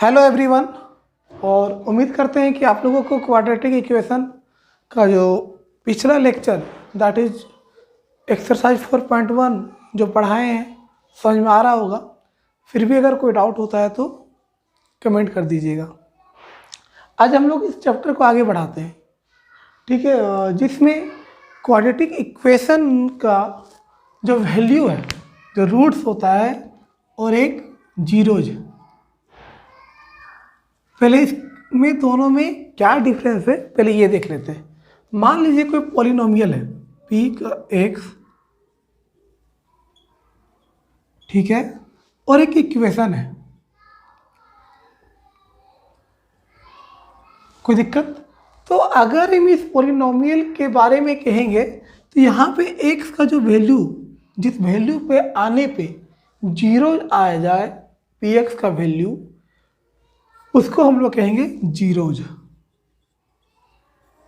Hello everyone. और उम्मीद करते हैं कि आप लोगों को क्वाड्रेटिक इक्वेशन का जो पिछला लेक्चर दैट इज एक्सरसाइज 4.1 जो पढ़ाए हैं समझ में आ रहा होगा। फिर भी अगर कोई डाउट होता है तो कमेंट कर दीजिएगा। आज हम लोग इस चैप्टर को आगे बढ़ाते हैं, ठीक है, जिसमें क्वाड्रेटिक इक्वेशन का जो वैल्यू है, जो रूट्स होता है और एक जीरोज। पहले इसमें दोनों में क्या डिफरेंस है पहले ये देख लेते हैं। मान लीजिए कोई पॉलिनोमियल है p का x, ठीक है, और एक इक्वेशन है। कोई दिक्कत? तो अगर हम इस पॉलिनोमियल के बारे में कहेंगे तो यहाँ पे x का जो वैल्यू, जिस वैल्यू पे आने पे जीरो आ जाए, px का वैल्यू, उसको हम लोग कहेंगे जीरोज।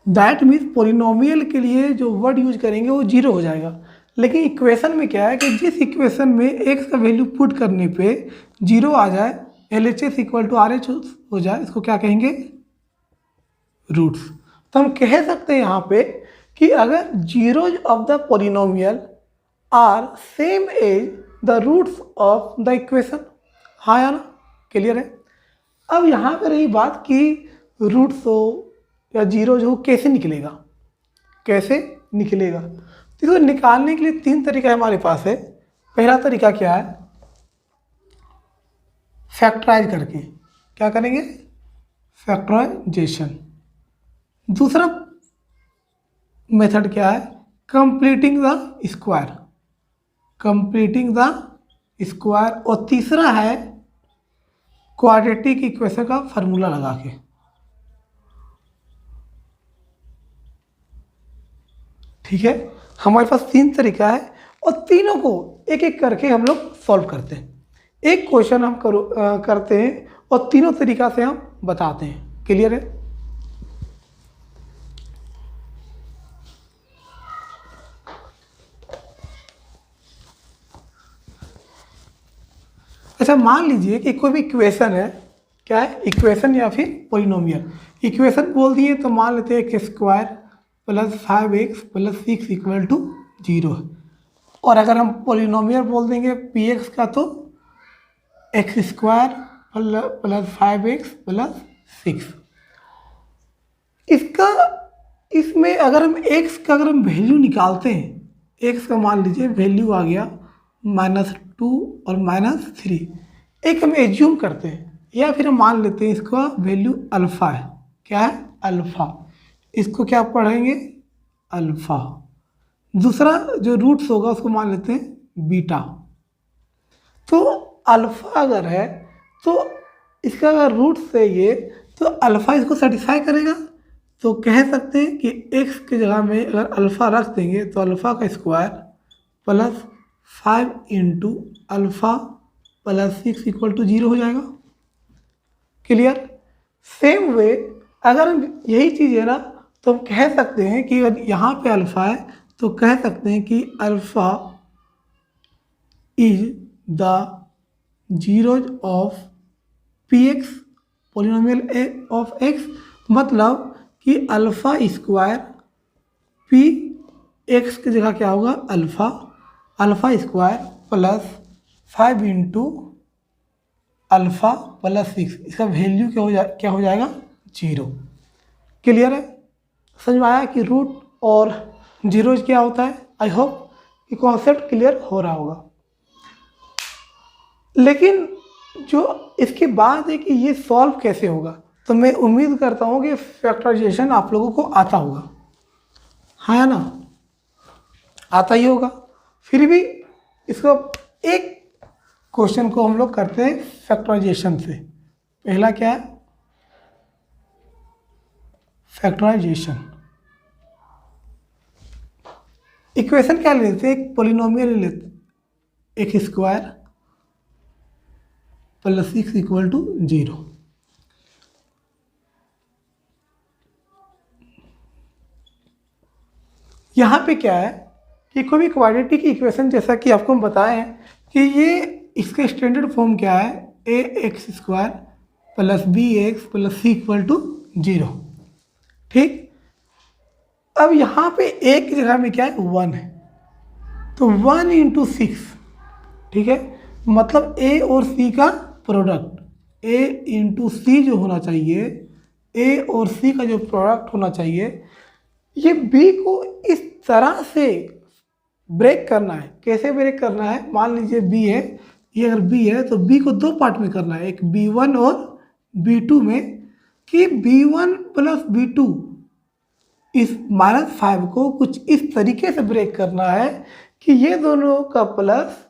दैट मीन्स पॉलिनोमियल के लिए जो वर्ड यूज करेंगे वो जीरो हो जाएगा। लेकिन इक्वेशन में क्या है कि जिस इक्वेशन में x का वैल्यू पुट करने पे जीरो आ जाए, LHS इक्वल टू RH हो जाए, इसको क्या कहेंगे? रूट्स। तो हम कह सकते हैं यहाँ पे कि अगर zeros of the polynomial are same as the roots of the equation. हाँ या ना? क्लियर है? अब यहाँ पर रही बात कि रूट्स हो या जीरोज हो कैसे निकलेगा, कैसे निकलेगा। तो इसको निकालने के लिए तीन तरीका हमारे पास है। पहला तरीका क्या है? फैक्टराइज करके। क्या करेंगे? फैक्टराइजेशन। दूसरा मेथड क्या है? Completing the square, completing the square. और तीसरा है क्वाड्रेटिक इक्वेशन का फार्मूला लगा के। ठीक है, हमारे पास तीन तरीका है और तीनों को एक एक करके हम लोग सॉल्व करते हैं। एक क्वेश्चन हम करते हैं और तीनों तरीका से हम बताते हैं। क्लियर है? अच्छा, मान लीजिए कि कोई भी इक्वेशन है। क्या है? इक्वेशन या फिर पॉलिनोमियल। इक्वेशन बोल दिए तो मान लेते हैं x square plus 5x plus 6 equal to 0। और अगर हम पॉलिनोमियल बोल देंगे px का तो x square plus 5x plus 6। इसमें अगर हम x का अगर हम वैल्यू निकालते हैं, x का मान लीजिए वैल्यू आ गया -2 और -3। एक हम एज्यूम करते हैं या फिर हम मान लेते हैं इसका वैल्यू अल्फ़ा है। क्या है? अल्फ़ा। इसको क्या पढ़ेंगे? अल्फ़ा। दूसरा जो रूट्स होगा उसको मान लेते हैं बीटा। तो अल्फ़ा अगर है तो इसका अगर रूट्स है ये, तो अल्फ़ा इसको सेटिस्फाई करेगा। तो कह सकते हैं कि x की जगह में अगर अल्फ़ा रख देंगे तो अल्फ़ा का square plus 5 into alpha plus 6 equal to 0 हो जाएगा। क्लियर? सेम वे अगर हम यही चीज़ है ना, तो हम कह सकते हैं कि अगर यहाँ पे अल्फ़ा है तो कह सकते हैं कि alpha is the zeros of px, polynomial of x। मतलब कि अल्फ़ा स्क्वायर p x की जगह क्या होगा? Alpha, alpha square plus 5 into alpha plus 6। इसका वैल्यू क्या हो जाएगा? 0। क्लियर है? समझ में आया कि रूट और जीरोज क्या होता है? आई होप कि कॉन्सेप्ट क्लियर हो रहा होगा। लेकिन जो इसके बाद है कि ये सॉल्व कैसे होगा, तो मैं उम्मीद करता हूँ कि फैक्टराइजेशन आप लोगों को आता होगा। हाँ या ना? आता ही होगा। फिर भी इसको एक क्वेश्चन को हम लोग करते हैं फैक्टराइजेशन से। पहला क्या है? फैक्टराइजेशन। इक्वेशन क्या लेते हैं? एक पॉलिनोमियल लेते, x square plus 6 equal to 0। यहाँ पे क्या है कि कोई भी क्वाड्रेटिक इक्वेशन, जैसा कि आपको हम बताए हैं कि ये इसका स्टैंडर्ड फॉर्म क्या है? ax² plus b x plus c equal to 0। ठीक, अब यहाँ पे ए की जगह में क्या है 1 है, तो 1 इंटू 6, ठीक है, मतलब ए और सी का प्रोडक्ट, ए इंटू सी जो होना चाहिए, ए और सी का जो प्रोडक्ट होना चाहिए, ये बी को इस तरह से ब्रेक करना है। कैसे ब्रेक करना है, मान लीजिए बी है, ये अगर बी है तो बी को दो पार्ट में करना है, एक B1 और B2 में, कि B1 प्लस B2 इस -5 को कुछ इस तरीके से ब्रेक करना है कि ये दोनों का प्लस,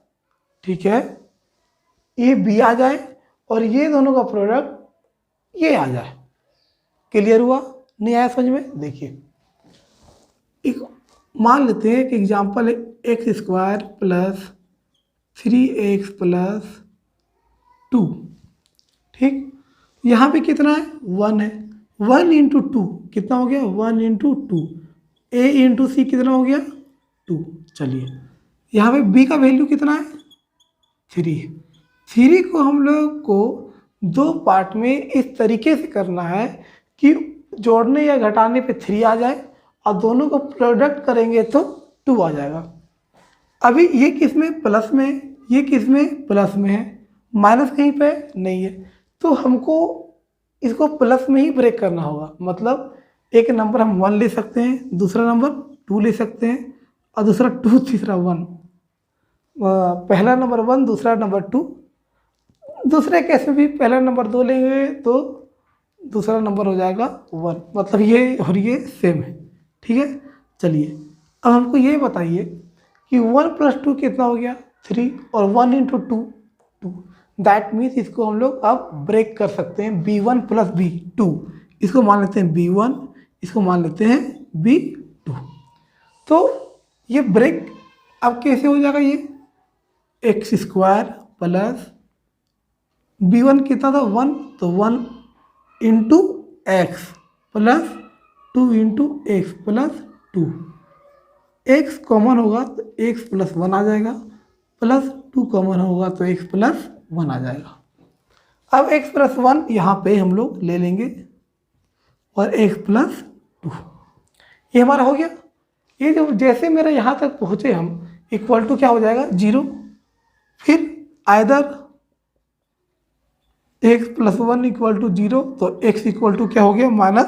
ठीक है, ये बी आ जाए और ये दोनों का प्रोडक्ट ये आ जाए। क्लियर हुआ? नहीं आया समझ में? देखिए, एक मान लेते हैं कि एग्जाम्पल है x² प्लस 3x प्लस 2। ठीक, यहाँ पे कितना है 1 है, 1 इंटू 2 कितना हो गया 1 इंटू 2, ए इंटू सी कितना हो गया 2। चलिए यहाँ पे बी का वैल्यू कितना है 3 है। 3 को हम लोग को दो पार्ट में इस तरीके से करना है कि जोड़ने या घटाने पे 3 आ जाए और दोनों को प्रोडक्ट करेंगे तो 2 आ जाएगा। अभी ये किस में प्लस में है, ये किस में प्लस में है, माइनस कहीं पे नहीं है, तो हमको इसको प्लस में ही ब्रेक करना होगा। मतलब एक नंबर हम 1 ले सकते हैं, दूसरा नंबर 2 ले सकते हैं, और दूसरा 2 तीसरा 1, पहला नंबर 1 दूसरा नंबर 2। दूसरे केस में भी पहला नंबर 2 लेंगे तो दूसरा नंबर हो जाएगा 1, मतलब ये और ये सेम है। ठीक है, चलिए अब हमको ये बताइए कि 1 प्लस 2 कितना हो गया 3, और 1 इंटू 2 2। दैट मीन्स इसको हम लोग अब ब्रेक कर सकते हैं, B1 प्लस B2, इसको मान लेते हैं B1, इसको मान लेते हैं B2। तो ये ब्रेक अब कैसे हो जाएगा, ये x² प्लस B1 कितना था 1, तो 1 into x plus 2 into x plus 2। x common होगा तो x प्लस 1 आ जाएगा, प्लस 2 कॉमन होगा तो x प्लस 1 आ जाएगा। अब x प्लस 1 यहाँ पे हम लोग ले लेंगे और x प्लस 2, ये हमारा हो गया। ये जो जैसे मेरा यहाँ तक पहुँचे हम, इक्वल टू क्या हो जाएगा 0, फिर either x plus 1 equal to 0, तो x इक्वल टू क्या हो गया -1,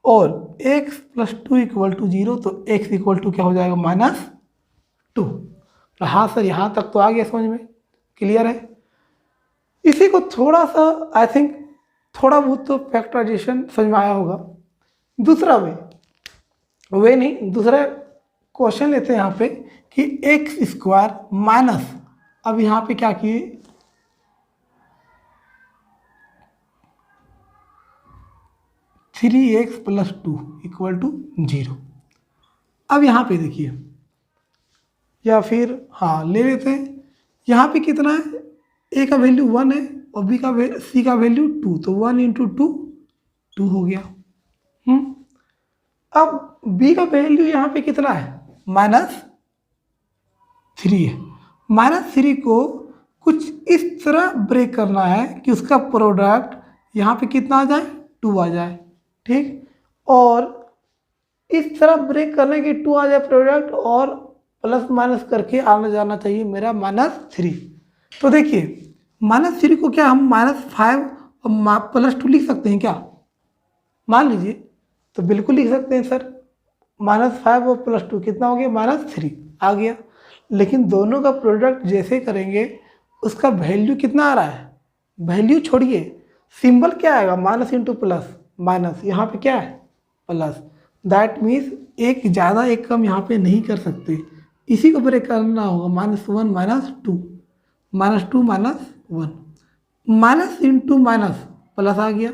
और x प्लस 2 इक्वल टू 0, तो x इक्वल टू क्या हो जाएगा -2। हाँ सर, यहाँ तक तो आ गया समझ में, क्लियर है। इसी को थोड़ा सा आई थिंक थोड़ा बहुत तो फैक्टराइजेशन समझ में आया होगा। दूसरा वे नहीं, दूसरा क्वेश्चन लेते हैं यहाँ पे कि x² माइनस, अब यहाँ पे क्या किए 3x प्लस 2 इक्वल टू 0। अब यहाँ पे देखिए, या फिर हाँ ले लेते हैं, यहाँ पे कितना है, a का वैल्यू 1 है और c का वैल्यू 2, तो 1 इंटू 2 2 हो गया। अब b का वैल्यू यहाँ पे कितना है -3 है। -3 को कुछ इस तरह ब्रेक करना है कि उसका प्रोडक्ट यहाँ पे कितना आ जाए 2 आ जाए। ठीक, और इस तरह ब्रेक करने की 2 आ जाए प्रोडक्ट, और प्लस माइनस करके आना जाना चाहिए मेरा -3। तो देखिए -3 को क्या हम -5 और +2 लिख सकते हैं क्या, मान लीजिए, तो बिल्कुल लिख सकते हैं सर। -5 और +2 कितना हो गया -3 आ गया। लेकिन दोनों का प्रोडक्ट जैसे करेंगे उसका वैल्यू कितना आ रहा है, वैल्यू छोड़िए, सिंबल क्या आएगा, माइनस इंटू प्लस माइनस, यहाँ पे क्या है प्लस। दैट मीन्स एक ज़्यादा एक कम यहाँ पे नहीं कर सकते, इसी को ब्रेक करना होगा। -1 -2 -2 -1, माइनस इंटू माइनस प्लस आ गया,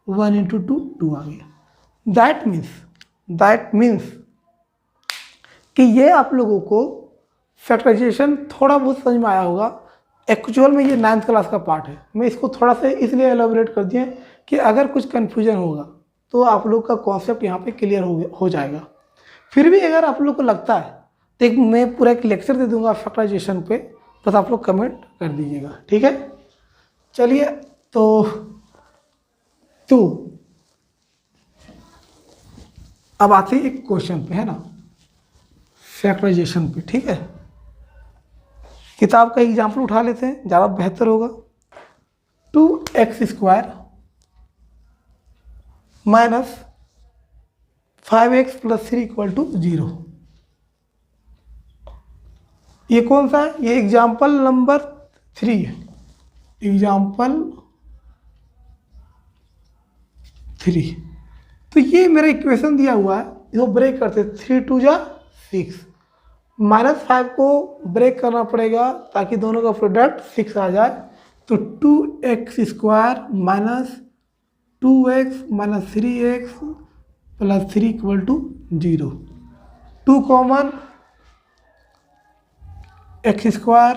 1 इंटू 2 2 आ गया। दैट मीन्स कि ये आप लोगों को फैक्टराइजेशन थोड़ा बहुत समझ में आया होगा। एक्चुअल में ये 9th क्लास का पार्ट है, मैं इसको थोड़ा सा इसलिए एलाबोरेट कर दिया कि अगर कुछ कन्फ्यूजन होगा तो आप लोग का कॉन्सेप्ट यहाँ पे क्लियर हो जाएगा। फिर भी अगर आप लोग को लगता है तो मैं पूरा एक लेक्चर दे दूंगा फैक्टराइजेशन पे, बस आप लोग कमेंट कर दीजिएगा। ठीक है, चलिए तो अब आते हैं एक क्वेश्चन पे, है ना, फैक्टराइजेशन पे। ठीक है, किताब का एग्जाम्पल उठा लेते हैं, ज़्यादा बेहतर होगा। 2x² minus 5x + 3 = 0। ये कौन सा है? ये एग्जाम्पल नंबर 3 है। एग्जाम्पल 3। तो ये मेरा इक्वेशन दिया हुआ है, इसको ब्रेक करते 3 × 2 = 6। -5 को ब्रेक करना पड़ेगा ताकि दोनों का प्रोडक्ट 6 आ जाए। तो 2x² minus 2x minus 3x + 3 = 0। 2 common, x²,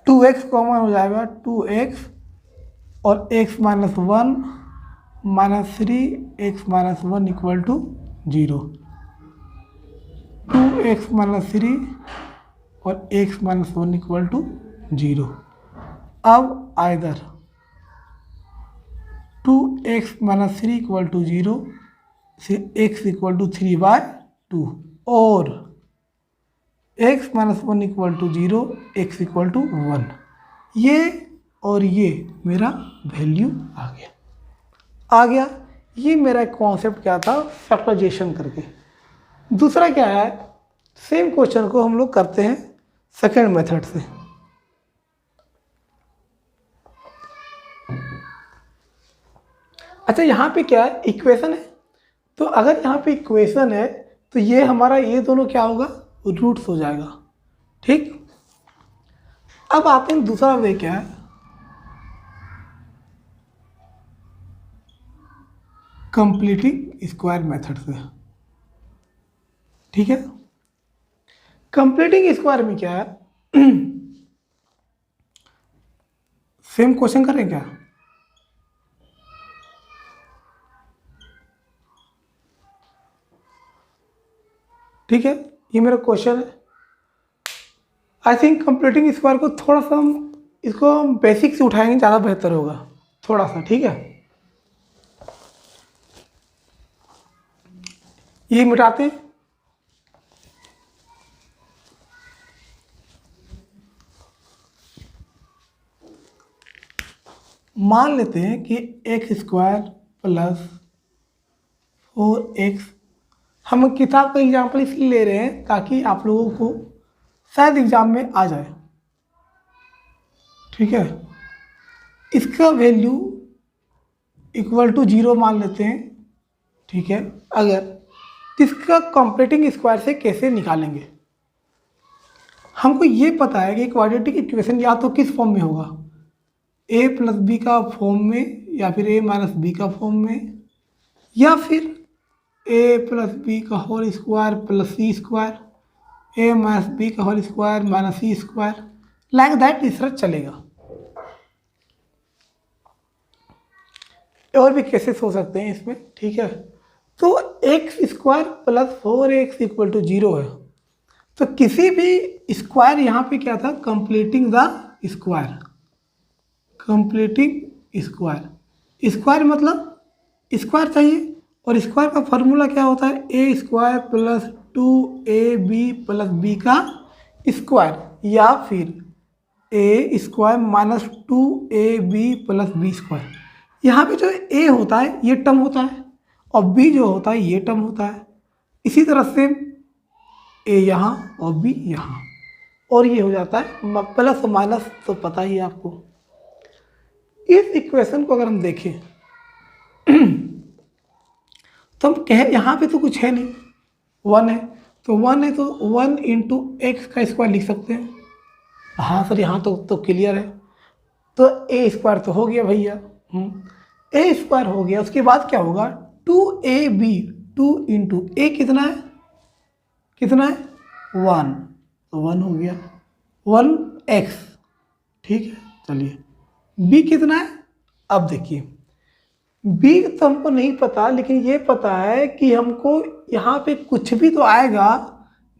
2x common हो जाएगा 2x, और x - 1 - 3 x - 1 = 0। 2x - 3 और x - 1 = 0। अब आइदर 2x - 3 = 0 से x = 3/2 और x - 1 = 0, x = 1। ये और ये मेरा वैल्यू आ गया। ये मेरा कॉन्सेप्ट क्या था, फैक्टराइजेशन करके। दूसरा क्या है, सेम क्वेश्चन को हम लोग करते हैं सेकेंड मेथड से। अच्छा, यहाँ पे क्या है, इक्वेशन है। तो अगर यहाँ पे इक्वेशन है तो ये हमारा ये दोनों क्या होगा, रूट्स हो जाएगा। ठीक, अब आते हैं दूसरा वे क्या है, कंप्लीटिंग स्क्वायर मेथड से। ठीक है, कंप्लीटिंग स्क्वायर में क्या है, सेम क्वेश्चन करें क्या? ठीक है, ये मेरा क्वेश्चन है। आई थिंक कंप्लीटिंग स्क्वायर को थोड़ा सा हम इसको बेसिक से उठाएंगे, ज़्यादा बेहतर होगा थोड़ा सा। ठीक है, ये मिटाते हैं। मान लेते हैं कि x² + 4x, हम किताब का एग्जाम्पल इसलिए ले रहे हैं ताकि आप लोगों को शायद एग्जाम में आ जाए। ठीक है, इसका वैल्यू = 0 मान लेते हैं। ठीक है, अगर इसका कंप्लीटिंग स्क्वायर से कैसे निकालेंगे, हमको ये पता है कि क्वाड्रेटिक इक्वेशन या तो किस फॉर्म में होगा, a + b का फॉर्म में, या फिर a - b का फॉर्म में, या फिर a + b का whole square + c square, a - b का whole square - c square, like that. इस तरह चलेगा। और भी केसेस हो सकते हैं इसमें। ठीक है, तो x² + 4x = 0 है। तो किसी भी स्क्वायर यहाँ पे क्या था, completing the square. Completing square, square मतलब स्क्वायर चाहिए, और स्क्वायर का फॉर्मूला क्या होता है, a² + 2ab + b का स्क्वायर, या फिर a² - 2ab + b स्क्वायर। यहाँ पे जो a होता है ये टर्म होता है, और b जो होता है ये टर्म होता है। इसी तरह से a यहाँ और b यहाँ, और ये हो जाता है प्लस माइनस, तो पता ही है आपको। इस इक्वेशन को अगर हम देखें तो हम कहें यहाँ पे तो कुछ है नहीं, 1 है, तो 1 है तो 1 × x² लिख सकते हैं। हाँ सर, यहाँ तो क्लियर है। तो a² तो हो गया भैया, a² हो गया। उसके बाद क्या होगा, 2ab, 2 × a कितना है, 1, तो 1 हो गया, 1x। ठीक है, चलिए b कितना है। अब देखिए, b तो हमको नहीं पता, लेकिन ये पता है कि हमको यहाँ पे कुछ भी तो आएगा।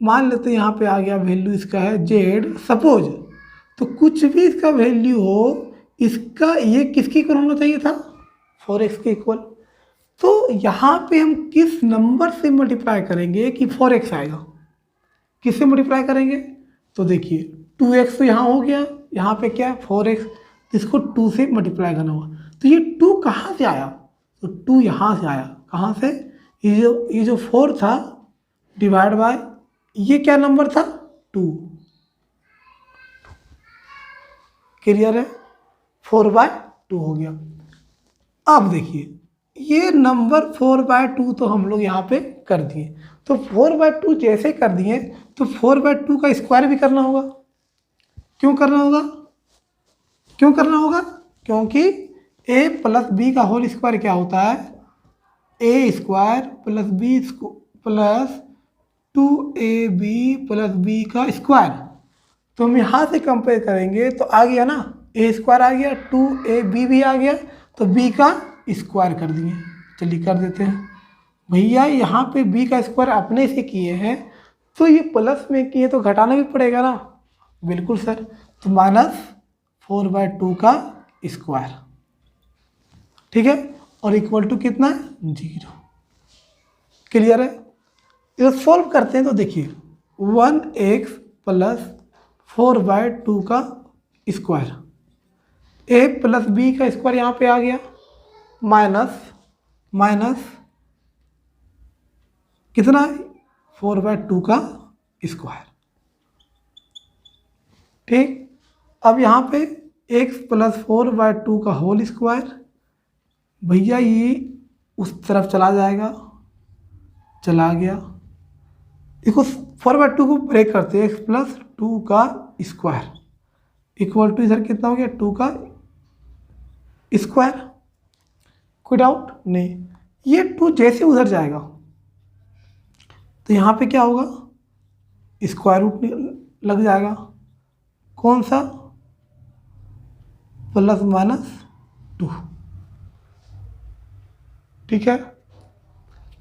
मान लेते हैं यहाँ पे आ गया, वैल्यू इसका है z, सपोज। तो कुछ भी इसका वैल्यू हो, इसका ये किसके इक्वल होना चाहिए था, 4x के इक्वल। तो यहाँ पे हम किस नंबर से मल्टीप्लाई करेंगे कि 4x आएगा, किससे मल्टीप्लाई करेंगे, तो देखिए 2x तो यहाँ हो गया, यहाँ पे क्या है 4x, इसको 2 से मल्टीप्लाई करना होगा। तो ये 2 कहाँ से आया, तो 2 यहाँ से आया, कहाँ से, ये जो 4 था डिवाइड बाय ये क्या नंबर था 2, क्लियर है, 4/2 हो गया। अब देखिए ये नंबर 4/2 तो हम लोग यहाँ पे कर दिए, तो 4/2 जैसे कर दिए तो 4/2 का स्क्वायर भी करना होगा। क्यों करना होगा, क्यों करना होगा, क्योंकि a प्लस बी का होल स्क्वायर क्या होता है, a square plus b plus 2ab plus b का स्क्वायर। तो हम यहाँ से कंपेयर करेंगे तो आ गया ना, a स्क्वायर आ गया, 2ab भी आ गया, तो b का स्क्वायर कर दिए। चलिए कर देते हैं भैया, यहाँ पे b का स्क्वायर अपने से किए हैं तो ये प्लस में किए तो घटाना भी पड़ेगा ना, बिल्कुल सर, तो -4/2 का स्क्वायर, ठीक है, और इक्वल टू कितना है 0, क्लियर है। इसे सॉल्व करते हैं तो देखिए 1x प्लस 4/2 का स्क्वायर, a प्लस बी का स्क्वायर यहाँ पे आ गया, माइनस कितना है 4/2 का स्क्वायर, ठीक। अब यहाँ पे x प्लस 4/2 का होल स्क्वायर, भैया ये उस तरफ चला जाएगा, चला गया, इसको 4/2 को ब्रेक करते हैं, x प्लस 2 का स्क्वायर इक्वल टू इधर कितना हो गया 2 का स्क्वायर, कोई डाउट नहीं। ये 2 जैसे उधर जाएगा तो यहाँ पे क्या होगा, स्क्वायर रूट लग जाएगा, कौन सा, +-2, ठीक है,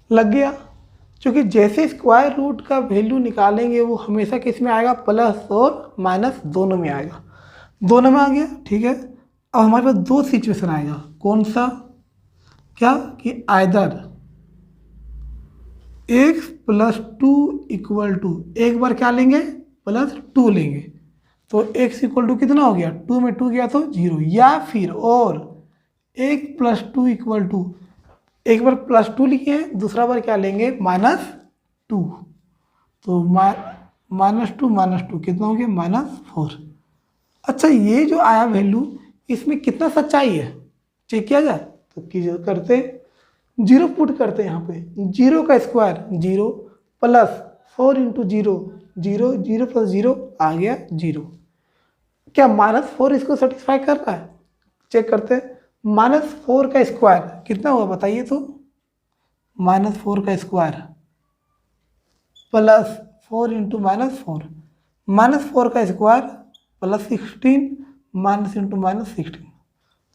लग गया। क्योंकि जैसे स्क्वायर रूट का वैल्यू निकालेंगे वो हमेशा किस में आएगा, प्लस और माइनस दोनों में आएगा, दोनों में आ गया, ठीक है। अब हमारे पास 2 सिचुएशन आएगा, कौन सा, क्या कि either x plus 2 equal to, एक बार क्या लेंगे +2 लेंगे, तो x इक्वल टू कितना हो गया, 2 में 2 गया तो 0, या फिर और x प्लस 2 इक्वल टू, एक बार +2 लिखे हैं, दूसरा बार क्या लेंगे -2, तो -2 कितना हो गया -4। अच्छा ये जो आया वैल्यू इसमें कितना सच्चाई है चेक किया जाए, तो कीजिए, करते 0 पुट करते हैं यहाँ पे, 0 का स्क्वायर 0 प्लस 4 इंटू 0 0 0 प्लस 0 आ गया 0, क्या -4 इसको सेटिस्फाई कर रहा है, चेक करते हैं। -4 का स्क्वायर कितना हुआ बताइए तो, -4 का स्क्वायर प्लस 4 इंटू -4, -4 का स्क्वायर +16 माइनस इंटू -16,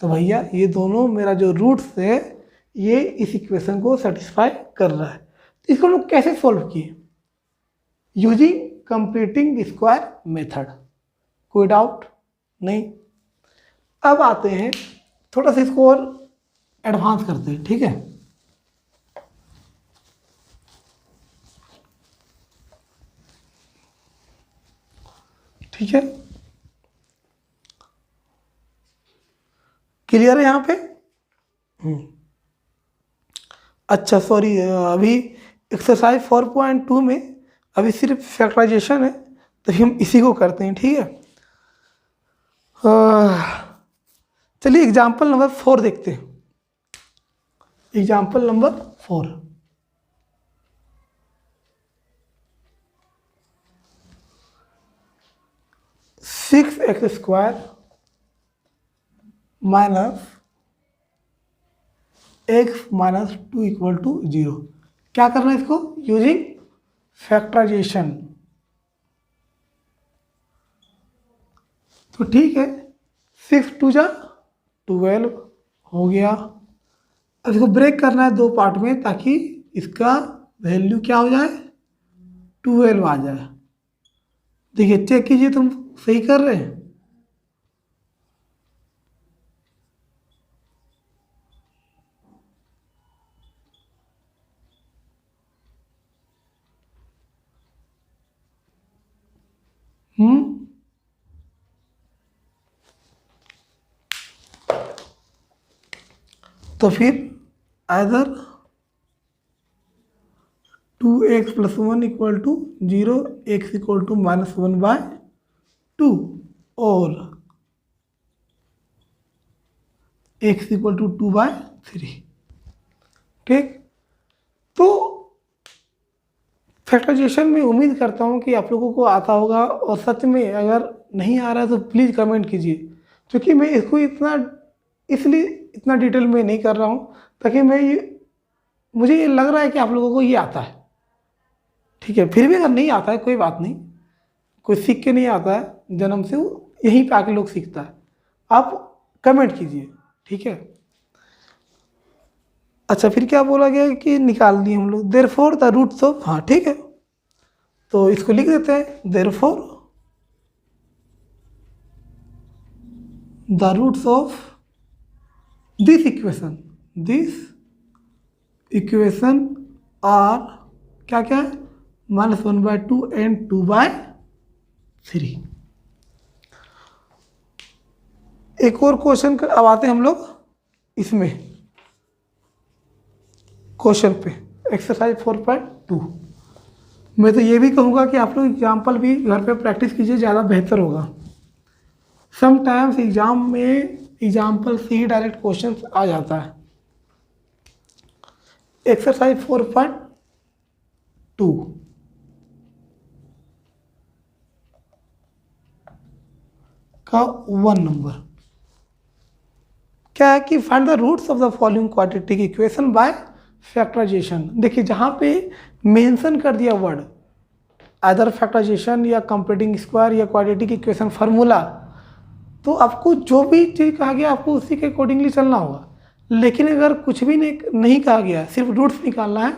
तो भैया ये दोनों मेरा जो रूट्स है ये इस इक्वेशन को सेटिस्फाई कर रहा है। तो इसको लोग कैसे सॉल्व किए, यूजिंग कंप्लीटिंग स्क्वायर मेथड, कोई डाउट नहीं। अब आते हैं थोड़ा सा इसको और एडवांस करते हैं, ठीक है। ठीक है, क्लियर है यहाँ पे, अच्छा सॉरी, अभी एक्सरसाइज 4.2 में अभी सिर्फ फैक्टराइजेशन है, तो हम इसी को करते हैं, ठीक है। चलिए एग्जाम्पल नंबर 4 देखते हैं, example number 4, six x square minus x minus 2 equal to 0, क्या करना है इसको, यूजिंग फैक्टराइजेशन, तो ठीक है, 6 2 जा 12 हो गया। अब इसको ब्रेक करना है 2 पार्ट में ताकि इसका वैल्यू क्या हो जाए 12 आ जाए। देखिए चेक कीजिए, तुम सही कर रहे हैं, तो फिर आइदर 2x + 1 = 0, x = -1/2 और x = 2/3। ठीक, तो फैक्टराइजेशन में उम्मीद करता हूँ कि आप लोगों को आता होगा, और सच में अगर नहीं आ रहा है तो प्लीज़ कमेंट कीजिए, क्योंकि मैं इसको इसलिए इतना डिटेल में नहीं कर रहा हूँ ताकि मुझे ये लग रहा है कि आप लोगों को ये आता है। ठीक है, फिर भी अगर नहीं आता है कोई बात नहीं, कोई सीख के नहीं आता है जन्म से, वो यहीं पे आके लोग सीखता है। आप कमेंट कीजिए, ठीक है। अच्छा, फिर क्या बोला गया कि निकाल दिए हम लोग, देयरफॉर द रूट्स ऑफ, हाँ ठीक है, तो इसको लिख देते हैं, therefore the roots of this equation are क्या क्या है, -1/2 एंड 2/3। एक और क्वेश्चन अब आते हैं हम लोग इसमें क्वेश्चन पे, एक्सरसाइज 4.2। मैं तो ये भी कहूँगा कि आप लोग एग्जाम्पल भी घर पे प्रैक्टिस कीजिए, ज़्यादा बेहतर होगा। समटाइम्स एग्जाम में एग्जाम्पल से ही डायरेक्ट क्वेश्चन आ जाता है। एक्सरसाइज 4.2 का 1 नंबर क्या है कि find the roots of the following quadratic equation by factorisation. देखिए, जहाँ पे मेंशन कर दिया वर्ड आइदर फैक्टराइजेशन या कंप्लीटिंग स्क्वायर या क्वाड्रेटिक इक्वेशन फार्मूला, तो आपको जो भी चीज़ कहा गया आपको उसी के अकॉर्डिंगली चलना होगा। लेकिन अगर कुछ भी नहीं कहा गया, सिर्फ रूट्स निकालना है,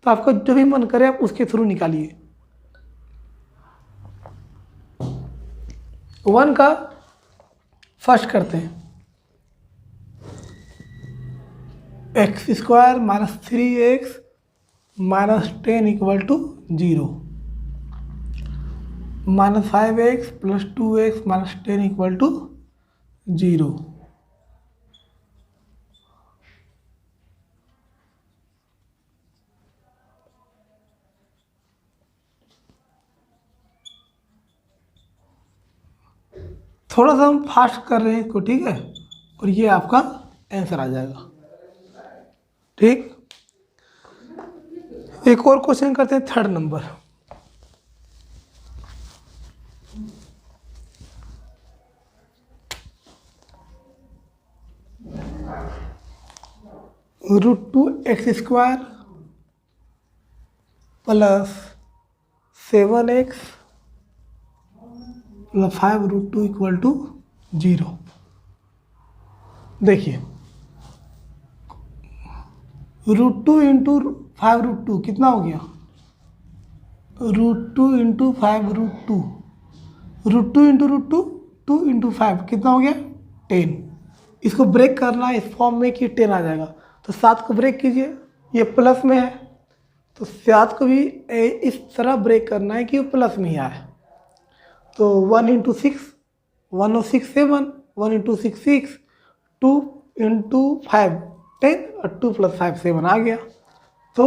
तो आपका जो भी मन करे आप उसके थ्रू निकालिए। 1 का फर्स्ट करते हैं, x² - 3x - 10 = 0, -5x + 2x - 10 = 0। थोड़ा सा हम फास्ट कर रहे हैं इसको, ठीक है, और ये आपका आंसर आ जाएगा। ठीक, एक और क्वेश्चन करते हैं 3rd नंबर। √2x² + 7x + 5√2 = 0। देखिए, √2 × 5√2 कितना हो गया, √2 × 5√2, √2 × √2 2 × 5 कितना हो गया, 10। इसको ब्रेक करना है इस फॉर्म में कि 10 आ जाएगा, तो 7 को ब्रेक कीजिए, ये प्लस में है, तो 7 को भी इस तरह ब्रेक करना है कि वो प्लस में ही आए। तो 1 × 6 1 और 6 7, 1 × 6 6, 2 × 5 10 और 2 + 5 7 आ गया। तो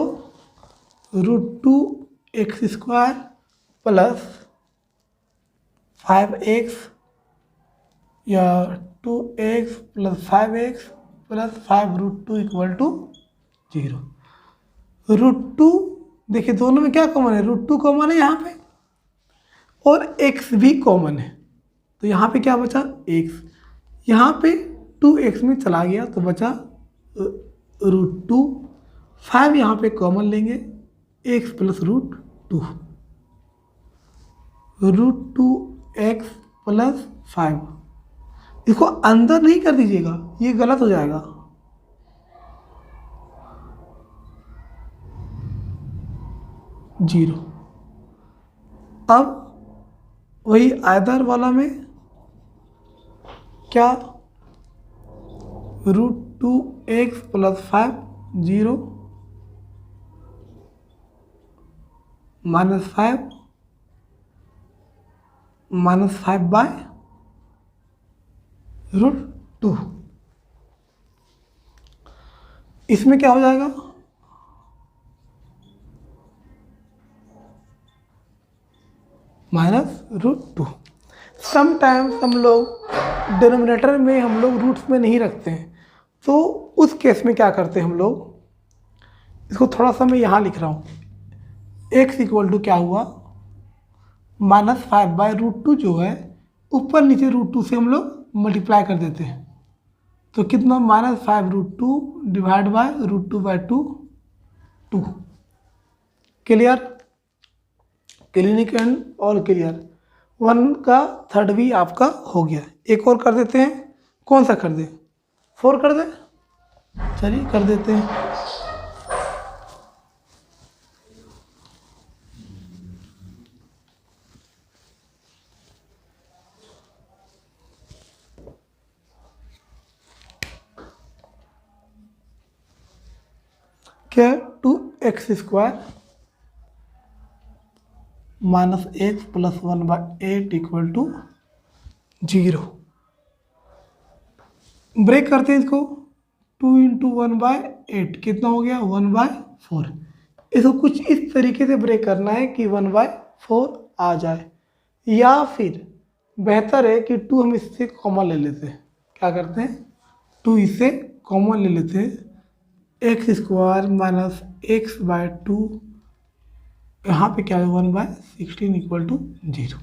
√2x² + 5x या 2x + 5x + 5√2 = 0। √2, देखिए दोनों में क्या कॉमन है, √2 कॉमन है यहाँ पे और x भी कॉमन है, तो यहाँ पे क्या बचा, x, यहाँ पे 2x में चला गया तो बचा √2, 5 यहाँ पे कॉमन लेंगे, x + √2, √2x + 5। इसको अंदर नहीं कर दीजिएगा, ये गलत हो जाएगा। जीरो। अब वही आयदर वाला में क्या, √2x + 5 0 -5 -5/√2। इसमें क्या हो जाएगा, -√2। समटाइम्स हम लोग डिनोमिनेटर में हम लोग रूट्स में नहीं रखते हैं, तो उस केस में क्या करते हैं हम लोग, इसको थोड़ा सा मैं यहाँ लिख रहा हूँ। x इक्वल टू क्या हुआ, -5/√2 जो है ऊपर नीचे √2 से हम लोग मल्टीप्लाई कर देते हैं, तो कितना, -5√2 divide by √2/2, 2। Clear, clinic and all clear. 1 का थर्ड भी आपका हो गया। एक और कर देते हैं, कौन सा कर दें, 4 कर दें, चलिए कर देते हैं। क्या, 2x² -x + 1/8 = 0। ब्रेक करते हैं इसको, 2 × 1/8 कितना हो गया, 1/4। इसको कुछ इस तरीके से ब्रेक करना है कि 1/4 आ जाए, या फिर बेहतर है कि 2 हम इससे कॉमन ले लेते हैं। क्या करते हैं, 2 इससे कॉमन ले लेते हैं, x² - x/2, यहाँ पे क्या है, 1/16 = 0।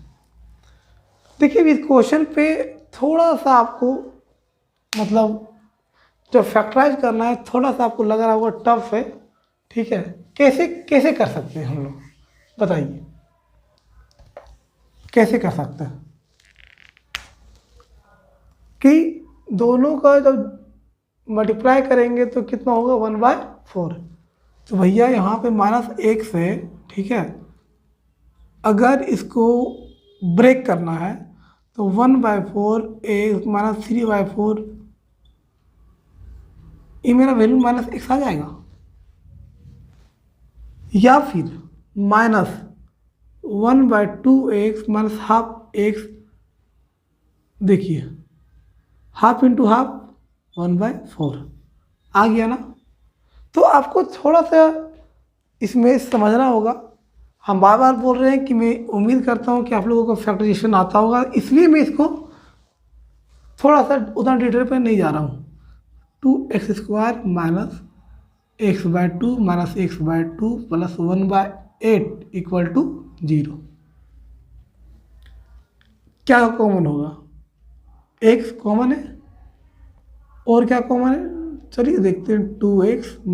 देखिए इस क्वेश्चन पे थोड़ा सा आपको, मतलब जब फैक्टराइज करना है थोड़ा सा आपको लग रहा होगा टफ है, ठीक है। कैसे कैसे कर सकते हैं हम लोग, बताइए कैसे कर सकते हैं कि दोनों का जब मल्टीप्लाई करेंगे तो कितना होगा, 1/4। तो भैया यहाँ पे -x है, ठीक है। अगर इसको ब्रेक करना है तो 1/4 -3/4, ये मेरा वैल्यू -x आ जाएगा, या फिर -1/2x -12x, देखिए हाफ इंटू हाफ 1/4 आ गया ना। तो आपको थोड़ा सा इसमें समझना होगा। हम बार बार बोल रहे हैं कि मैं उम्मीद करता हूँ कि आप लोगों को फैक्टराइजेशन आता होगा, इसलिए मैं इसको थोड़ा सा उतना डिटेल पे नहीं जा रहा हूँ। 2x² - x/2 - x/2 + 1/8 = 0। क्या कॉमन होगा, x कॉमन है, और क्या कॉमन है, चलिए देखते हैं। 2x -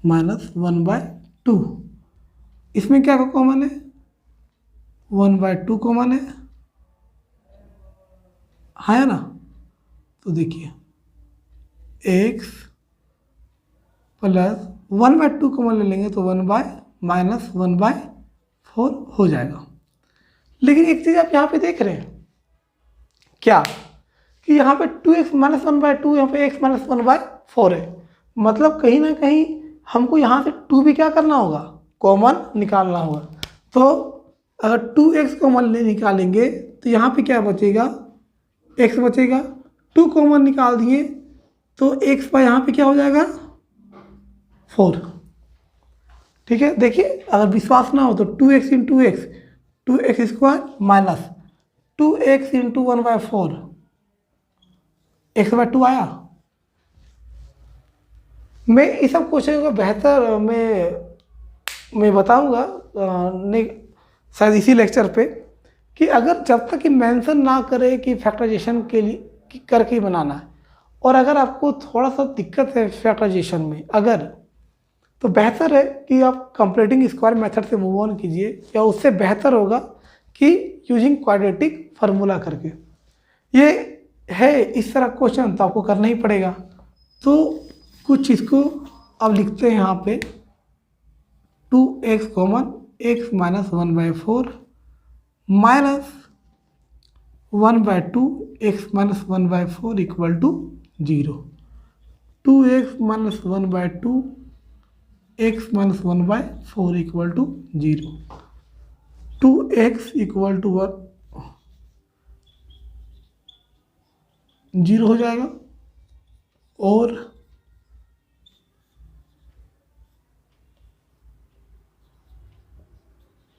1/2, इसमें क्या कॉमन है, 1/2 कॉमन है ना। तो देखिए x + 1/2 कॉमन ले लेंगे तो 1/4 हो जाएगा। लेकिन एक चीज़ आप यहाँ पे देख रहे हैं क्या, कि यहाँ पे 2x - 1/2, यहाँ पे x - 1/4 है, मतलब कहीं ना कहीं हमको यहाँ से 2 भी क्या करना होगा, कॉमन निकालना होगा। तो अगर 2x कॉमन निकालेंगे तो यहाँ पे क्या बचेगा, x बचेगा। 2 कॉमन निकाल दिए तो x पर यहाँ पे क्या हो जाएगा, 4। ठीक है, देखिए अगर विश्वास ना हो तो 2x × x, 2x² - 2x × 1/4, x/2 आया। मैं इस सब क्वेश्चन को बेहतर मैं बताऊंगा शायद इसी लेक्चर पे, कि अगर जब तक कि मेंशन ना करे कि फैक्टराइजेशन के लिए करके ही बनाना है, और अगर आपको थोड़ा सा दिक्कत है फैक्टराइजेशन में अगर, तो बेहतर है कि आप कंप्लीटिंग स्क्वायर मेथड से मूव ऑन कीजिए, या उससे बेहतर होगा कि यूजिंग क्वाड्रेटिक फार्मूला करके। ये है इस तरह क्वेश्चन तो आपको करना ही पड़ेगा। तो कुछ इसको अब लिखते हैं यहाँ पे, 2x common, x - 1/4 -1/2 x - 1/4 = 0। 2x - 1/2 x - 1/4 = 0। 2x equal to 1 0 हो जाएगा, और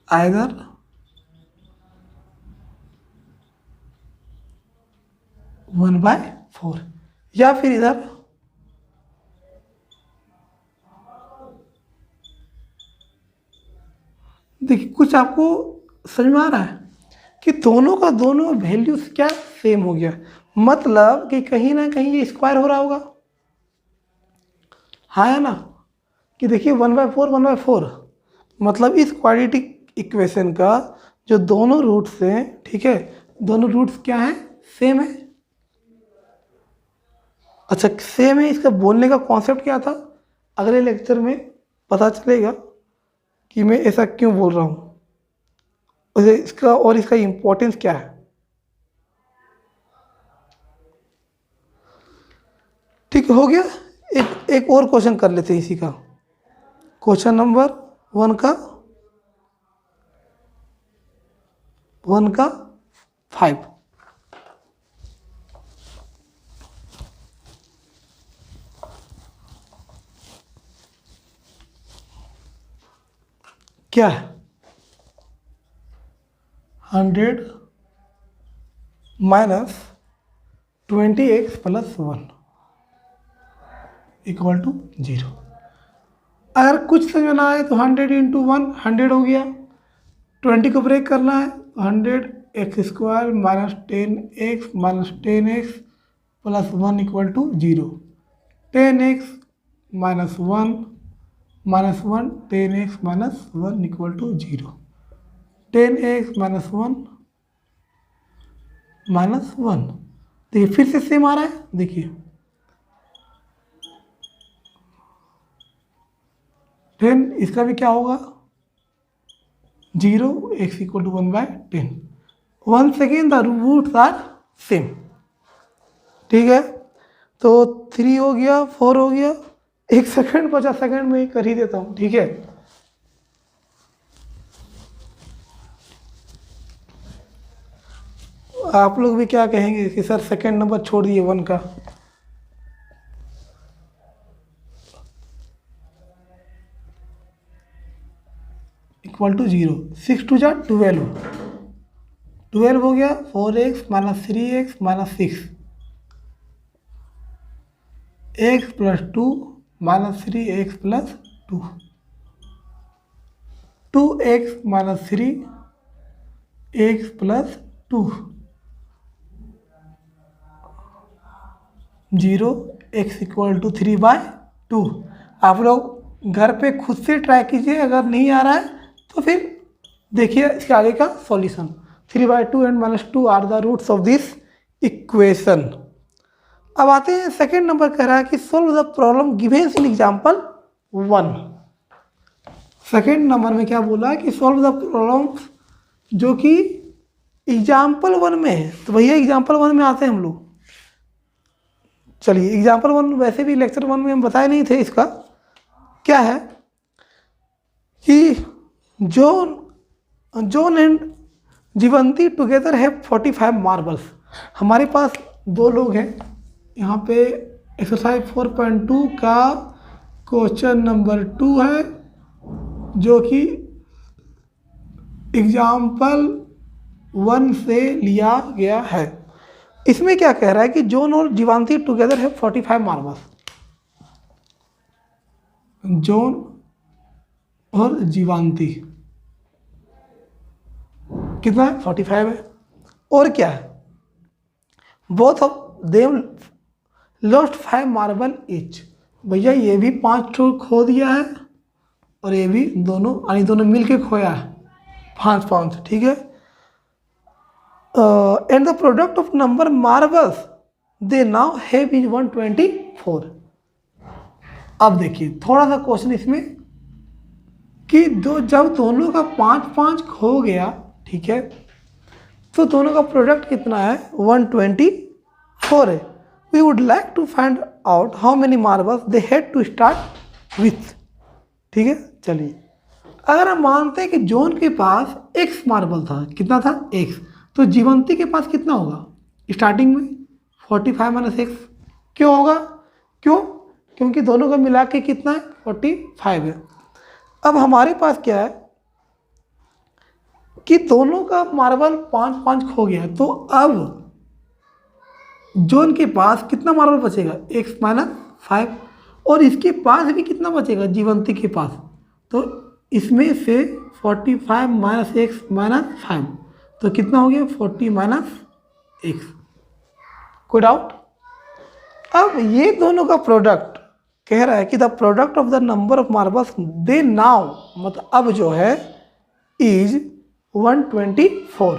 आइदर 1/4, या फिर इधर देखिए कुछ आपको समझ में आ रहा है कि दोनों का दोनों वैल्यूज क्या सेम हो गया, मतलब कि कहीं ना कहीं ये स्क्वायर हो रहा होगा, हाँ है ना, कि देखिए 1/4 मतलब इस क्वाड्रेटिक इक्वेशन का जो दोनों रूट्स हैं, ठीक है, दोनों रूट्स क्या हैं, सेम है। अच्छा सेम है, इसका बोलने का कॉन्सेप्ट क्या था, अगले लेक्चर में पता चलेगा कि मैं ऐसा क्यों बोल रहा हूँ, इसका इम्पोर्टेंस क्या है। ठीक हो गया। एक और क्वेश्चन कर लेते हैं इसी का, क्वेश्चन नंबर 1 का 5। क्या है, 100 minus 20x plus 1 equal to 0। अगर कुछ समझना है तो 100 इंटू 1 100 हो गया, 20 को ब्रेक करना है तो 100x² minus 10x plus 1 equal to 0, 10x minus 1 10x minus 1 equal to 0, 10x minus 1। देखिए फिर से सेम आ रहा है, देखिए 10, इसका भी क्या होगा 0, x equal to 1/10। Once again the roots are same, ठीक है। तो 3 हो गया, 4 हो गया, 1 सेकेंड 50 सेकेंड में कर ही देता हूँ, ठीक है। आप लोग भी क्या कहेंगे कि सर सेकेंड नंबर छोड़ दिए 1 का, इक्वल टू 0, 6 2 जा 12 हो गया, 4x minus 3x minus 6, x plus 2 minus 3x plus 2, 2x minus 3 x plus 2, 0, x equal to 3/2। आप लोग घर पे खुद से ट्राई कीजिए, अगर नहीं आ रहा है तो फिर देखिए इसके आगे का solution. 3/2 and -2 are the roots of this equation. अब आते हैं सेकेंड नंबर, कह रहा है कि solve the problem given in example 1। Second number में क्या बोला कि सोल्व द प्रॉब्लम जो कि एग्जाम्पल 1 में है, तो भैया एग्जाम्पल 1 में आते हैं हम लोग। चलिए एग्जाम्पल 1 वैसे भी लेक्चर 1 में हम बताए नहीं थे, इसका क्या है कि John and Jeevanti together have 45 marbles. हमारे पास 2 लोग हैं, यहाँ पे एक्सरसाइज 4.2 का क्वेश्चन नंबर 2 है, जो कि एग्जाम्पल 1 से लिया गया है। इसमें क्या कह रहा है कि जॉन और जीवांती टुगेदर है 45 मार्बल्स। जॉन और जीवांती कितना है, 45 है। और क्या है, both of them lost 5 marble each. भैया ये भी 5 ठो खो दिया है और ये भी दोनों मिलके खोया है 5, ठीक है। And the product of number marbles they now have is 124। अब देखिए थोड़ा सा क्वेश्चन इसमें कि जब दोनों का 5 खो गया, ठीक है, तो दोनों का प्रोडक्ट कितना है, 124 है। We would like to find out how many marbles they had to start with, ठीक है। चलिए अगर हम मानते हैं कि जॉन के पास x मार्बल था, कितना था x, तो जीवंती के पास कितना होगा स्टार्टिंग में 45 माइनस एक्स। क्यों होगा? क्यों? क्योंकि दोनों का मिला के कितना है 45 है। अब हमारे पास क्या है कि दोनों का मार्बल 5-5 खो गया, तो अब जॉन के पास कितना मार्बल बचेगा x माइनस 5, और इसके पास भी कितना बचेगा जीवंती के पास, तो इसमें से 45 माइनस एक्स माइनस 5, तो कितना हो गया 40 माइनस एक्स। कोई डाउट? अब ये दोनों का प्रोडक्ट कह रहा है कि the product of the number of marbles they now, मतलब अब जो है इज 124।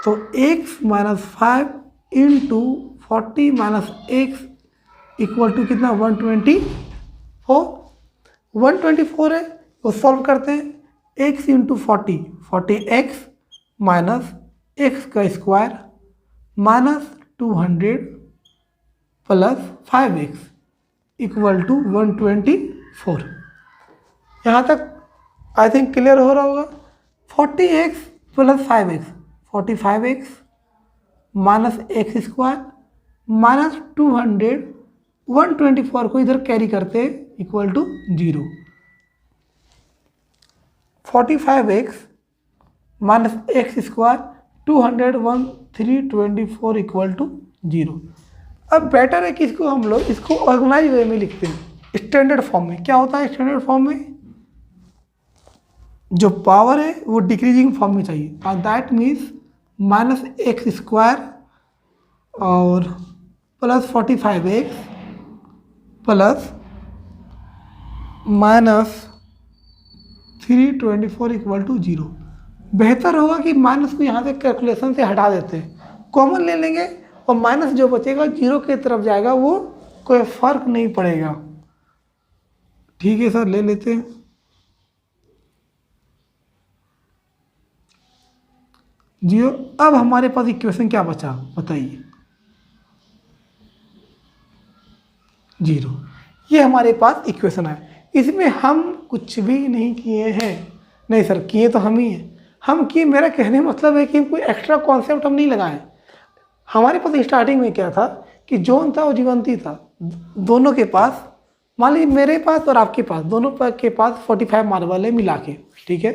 तो x minus 5 into 40 minus x equal to कितना 124 है। तो सॉल्व करते हैं, x into 40x minus x का square minus 200 plus 5x equal to 124। यहाँ तक आई थिंक क्लियर हो रहा होगा। 40x plus 5x 45x minus x square minus 200, 124 को इधर कैरी करते हैं equal to 0। 45x minus x square 200 324 equal to 0। अब बेटर है कि इसको हम लोग इसको ऑर्गेनाइज वे में लिखते हैं, स्टैंडर्ड फॉर्म में। क्या होता है स्टैंडर्ड फॉर्म में? जो पावर है वो डिक्रीजिंग फॉर्म में चाहिए, और that means minus x square और plus 45x plus minus 324 equal to 0। बेहतर होगा कि माइनस को यहाँ से कैलकुलेशन से हटा देते हैं, कॉमन ले लेंगे, और माइनस जो बचेगा 0 की तरफ जाएगा, वो कोई फर्क नहीं पड़ेगा। ठीक है सर, ले लेते हैं। जीरो। अब हमारे पास इक्वेशन क्या बचा बताइए? 0। ये हमारे पास इक्वेशन है, इसमें हम कुछ भी नहीं किए हैं। नहीं सर, किए तो हम ही हैं। हम किए, मेरा कहने मतलब है कि कोई एक्स्ट्रा कॉन्सेप्ट हम नहीं लगाए। हमारे पास स्टार्टिंग में क्या था कि जॉन था और जीवंती था, दोनों के पास, मान लीजिए मेरे पास और आपके पास, दोनों के पास 45 मार्बल है मिला के। ठीक है,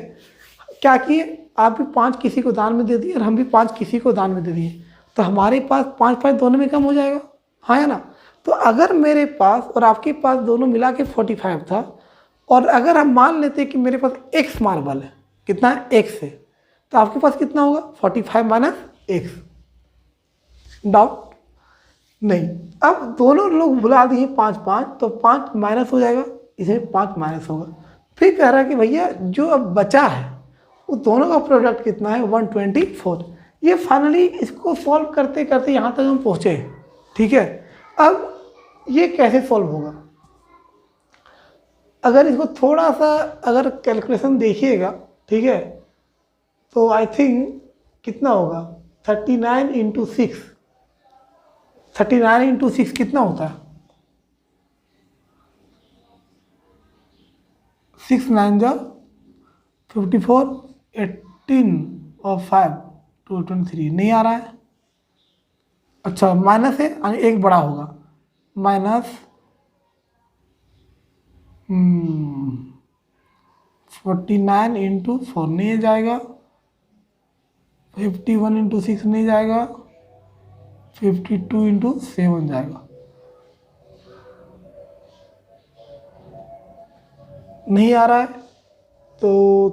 क्या किए, आप भी 5 किसी को दान में दे दिए और हम भी 5 किसी को दान में दे दिए, तो हमारे पास 5-5 दोनों में कम हो जाएगा, हाँ या ना? तो अगर मेरे पास और आपके पास दोनों मिला के 45 था, और अगर हम मान लेते कि मेरे पास x मार्बल है, कितना है x है, तो आपके पास कितना होगा 45 माइनस एक्स। डाउट नहीं? अब दोनों लोग बुला दिए 5-5, तो 5 माइनस हो जाएगा, इसमें 5 माइनस होगा। फिर कह रहा है कि भैया जो अब बचा है वो दोनों का प्रोडक्ट कितना है 124। ये फाइनली इसको सॉल्व करते करते यहाँ तक हम पहुँचे। ठीक है, अब ये कैसे सॉल्व होगा? अगर इसको थोड़ा सा अगर कैलकुलेशन देखिएगा, ठीक है, तो आई थिंक कितना होगा 39 इंटू 6, 39 इंटू 6 कितना होता है? 6 9 जा 54, 18 और 5 23। नहीं आ रहा है? अच्छा, माइनस है, एक बड़ा होगा, माइनस 49 इंटू 4 नहीं जाएगा, 51 इंटू 6 नहीं जाएगा, 52 इंटू 7 जाएगा। नहीं आ रहा है? तो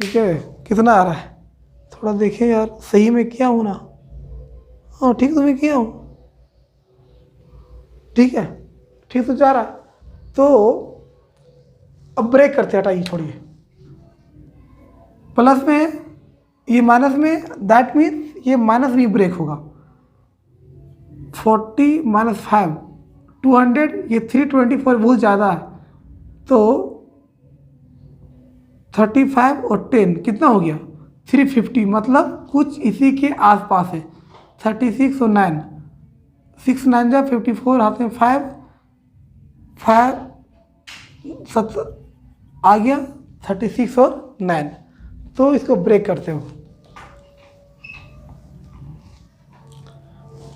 ठीक है, कितना आ रहा है थोड़ा देखें यार, सही में किया हूँ ना? हाँ ठीक तो मैं किया हूँ, ठीक है, ठीक तो जा रहा है। तो अब ब्रेक करते, हटाइए, छोड़िए, प्लस में ये माइनस में, दैट मीन्स ये माइनस भी ब्रेक होगा। 40 माइनस 5 200, ये 324 बहुत ज़्यादा है, तो 35 और 10 कितना हो गया 350, मतलब कुछ इसी के आसपास है। 36 और 9, 6 9 जा 54, हाथ में 5 7 आ गया 36 और 9, तो इसको ब्रेक करते हो।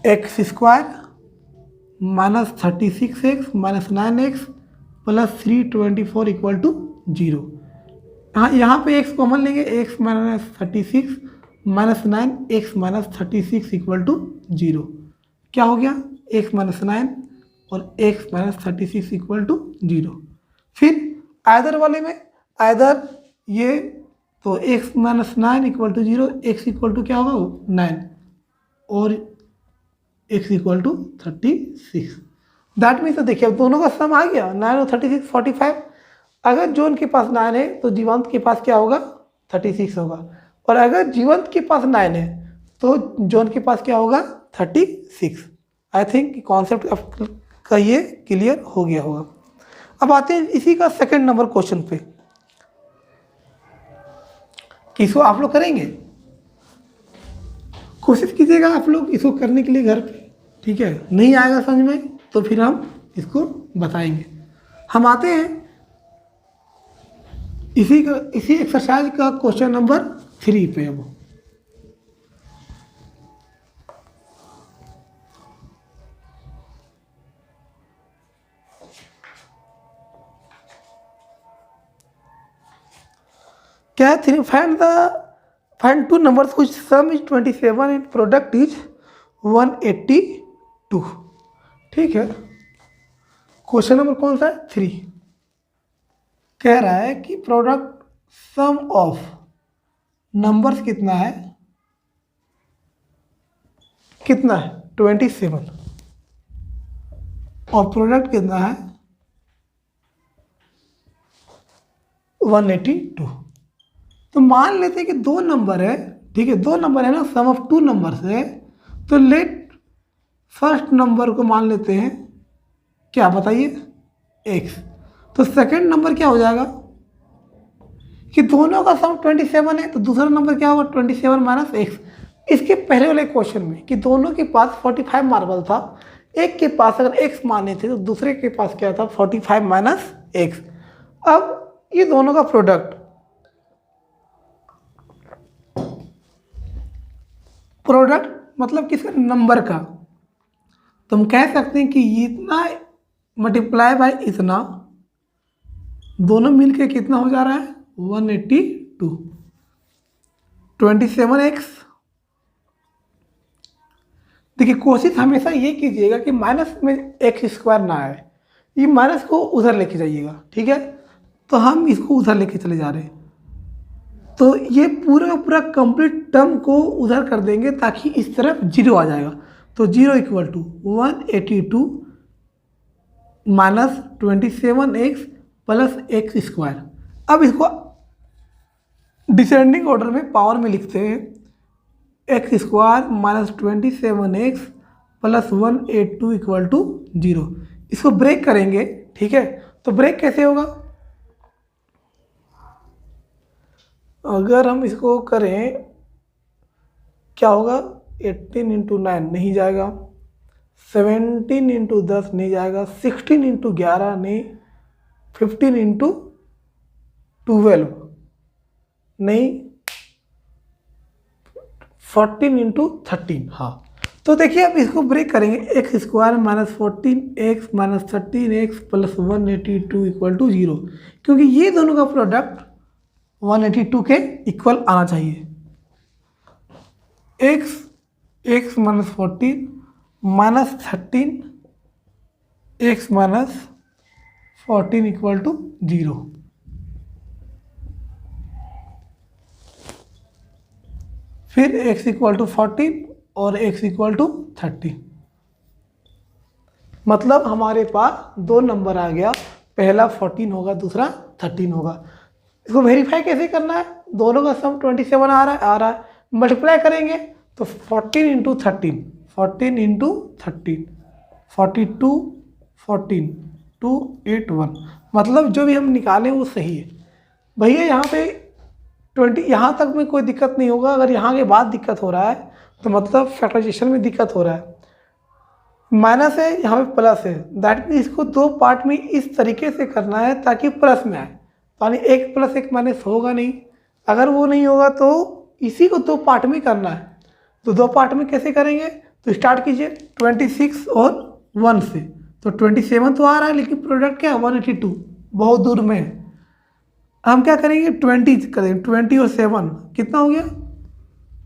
X square minus 36x minus 9x plus 324 equal to 0। यहाँ पे एक्स कॉमन लेंगे, x minus 36 minus 9 x minus 36 equal to 0। क्या हो गया, एक्स माइनस 9 और एक्स माइनस 36 इक्वल टू 0। फिर आइदर वाले में आइदर ये, तो x minus 9 equal to 0, x equal to क्या होगा 9 और x equal to 36। That means तो देखिए अब दोनों का सम आ गया, 9 और 36 45। अगर जॉन के पास 9 है तो जीवंत के पास क्या होगा 36 होगा, और अगर जीवंत के पास 9 है तो जॉन के पास क्या होगा 36। आई थिंक कॉन्सेप्ट का ये क्लियर हो गया होगा। अब आते हैं इसी का सेकंड नंबर क्वेश्चन पे, किसको आप लोग करेंगे, कोशिश कीजिएगा आप लोग इसको करने के लिए घर पे, ठीक है। नहीं आएगा समझ में तो फिर हम इसको बताएंगे। हम आते हैं इसी एक्सरसाइज का क्वेश्चन नंबर 3 पे। अब क्या है, find two numbers which some is 27 and product is 182। ठीक है, क्वेश्चन नंबर कौन सा है 3। कह रहा है कि प्रोडक्ट सम ऑफ नंबर्स कितना है 27 और प्रोडक्ट कितना है 182। तो मान लेते हैं कि 2 नंबर है, ठीक है, 2 नंबर है ना, सम ऑफ 2 नंबर्स है। तो लेट फर्स्ट नंबर को मान लेते हैं क्या बताइए x। तो सेकंड नंबर क्या हो जाएगा कि दोनों का सम 27 है, तो दूसरा नंबर क्या होगा 27 माइनस एक्स। इसके पहले वाले क्वेश्चन में कि दोनों के पास 45 मार्बल था, एक के पास अगर x माने थे तो दूसरे के पास क्या था 45 माइनस एक्स। अब ये दोनों का प्रोडक्ट मतलब किसका नंबर का, तो हम कह सकते हैं कि इतना मल्टीप्लाई बाय इतना, दोनों मिलके कितना हो जा रहा है 182। 27x, देखिए कोशिश हमेशा ये कीजिएगा कि माइनस में एक्स स्क्वायर ना आए, ये माइनस को उधर लेके जाइएगा, ठीक है। तो हम इसको उधर लेके चले जा रहे हैं, तो ये पूरा कंप्लीट टर्म को उधर कर देंगे ताकि इस तरफ 0 आ जाएगा। तो 0 equal to 182 minus 27x plus x square. अब इसको डिसेंडिंग ऑर्डर में पावर में लिखते हैं, x square minus 27x plus 182 equal to 0। इसको ब्रेक करेंगे, ठीक है। तो ब्रेक कैसे होगा, अगर हम इसको करें क्या होगा 18 इंटू 9 नहीं जाएगा, 17 इंटू 10 नहीं जाएगा, 16 इंटू 11 नहीं, 15 इंटू 12 नहीं, 14 इंटू 13। हाँ, तो देखिए अब इसको ब्रेक करेंगे, x square minus 14x minus 13x plus 182 equal to 0, क्योंकि ये दोनों का प्रोडक्ट 182 के इक्वल आना चाहिए। x minus 14 minus 13 x minus 14 equal to 0। फिर x इक्वल टू 14 और x इक्वल टू 30। मतलब हमारे पास 2 नंबर आ गया, पहला 14 होगा, दूसरा 13 होगा। इसको वेरीफाई कैसे करना है, दोनों का सम 27 आ रहा है, मल्टीप्लाई करेंगे तो 14 इंटू 13, 14 इंटू 13, 42, 14, 281। मतलब जो भी हम निकालें वो सही है भैया। यहाँ पे 20 यहाँ तक में कोई दिक्कत नहीं होगा, अगर यहाँ के बाद दिक्कत हो रहा है तो मतलब फैक्टराइजेशन में दिक्कत हो रहा है। माइनस है, यहाँ पे प्लस है, दैट मीन इसको 2 पार्ट में इस तरीके से करना है ताकि प्लस में आए। तो यानी 1 + 1 माइनस होगा नहीं। अगर वो नहीं होगा तो इसी को 2 पार्ट में करना है। तो 2 पार्ट में कैसे करेंगे? तो स्टार्ट कीजिए 26 और 1 से। तो 27 तो आ रहा है, लेकिन प्रोडक्ट क्या है 182, बहुत दूर में है। हम क्या करेंगे 20 करेंगे, 20 और 7 कितना हो गया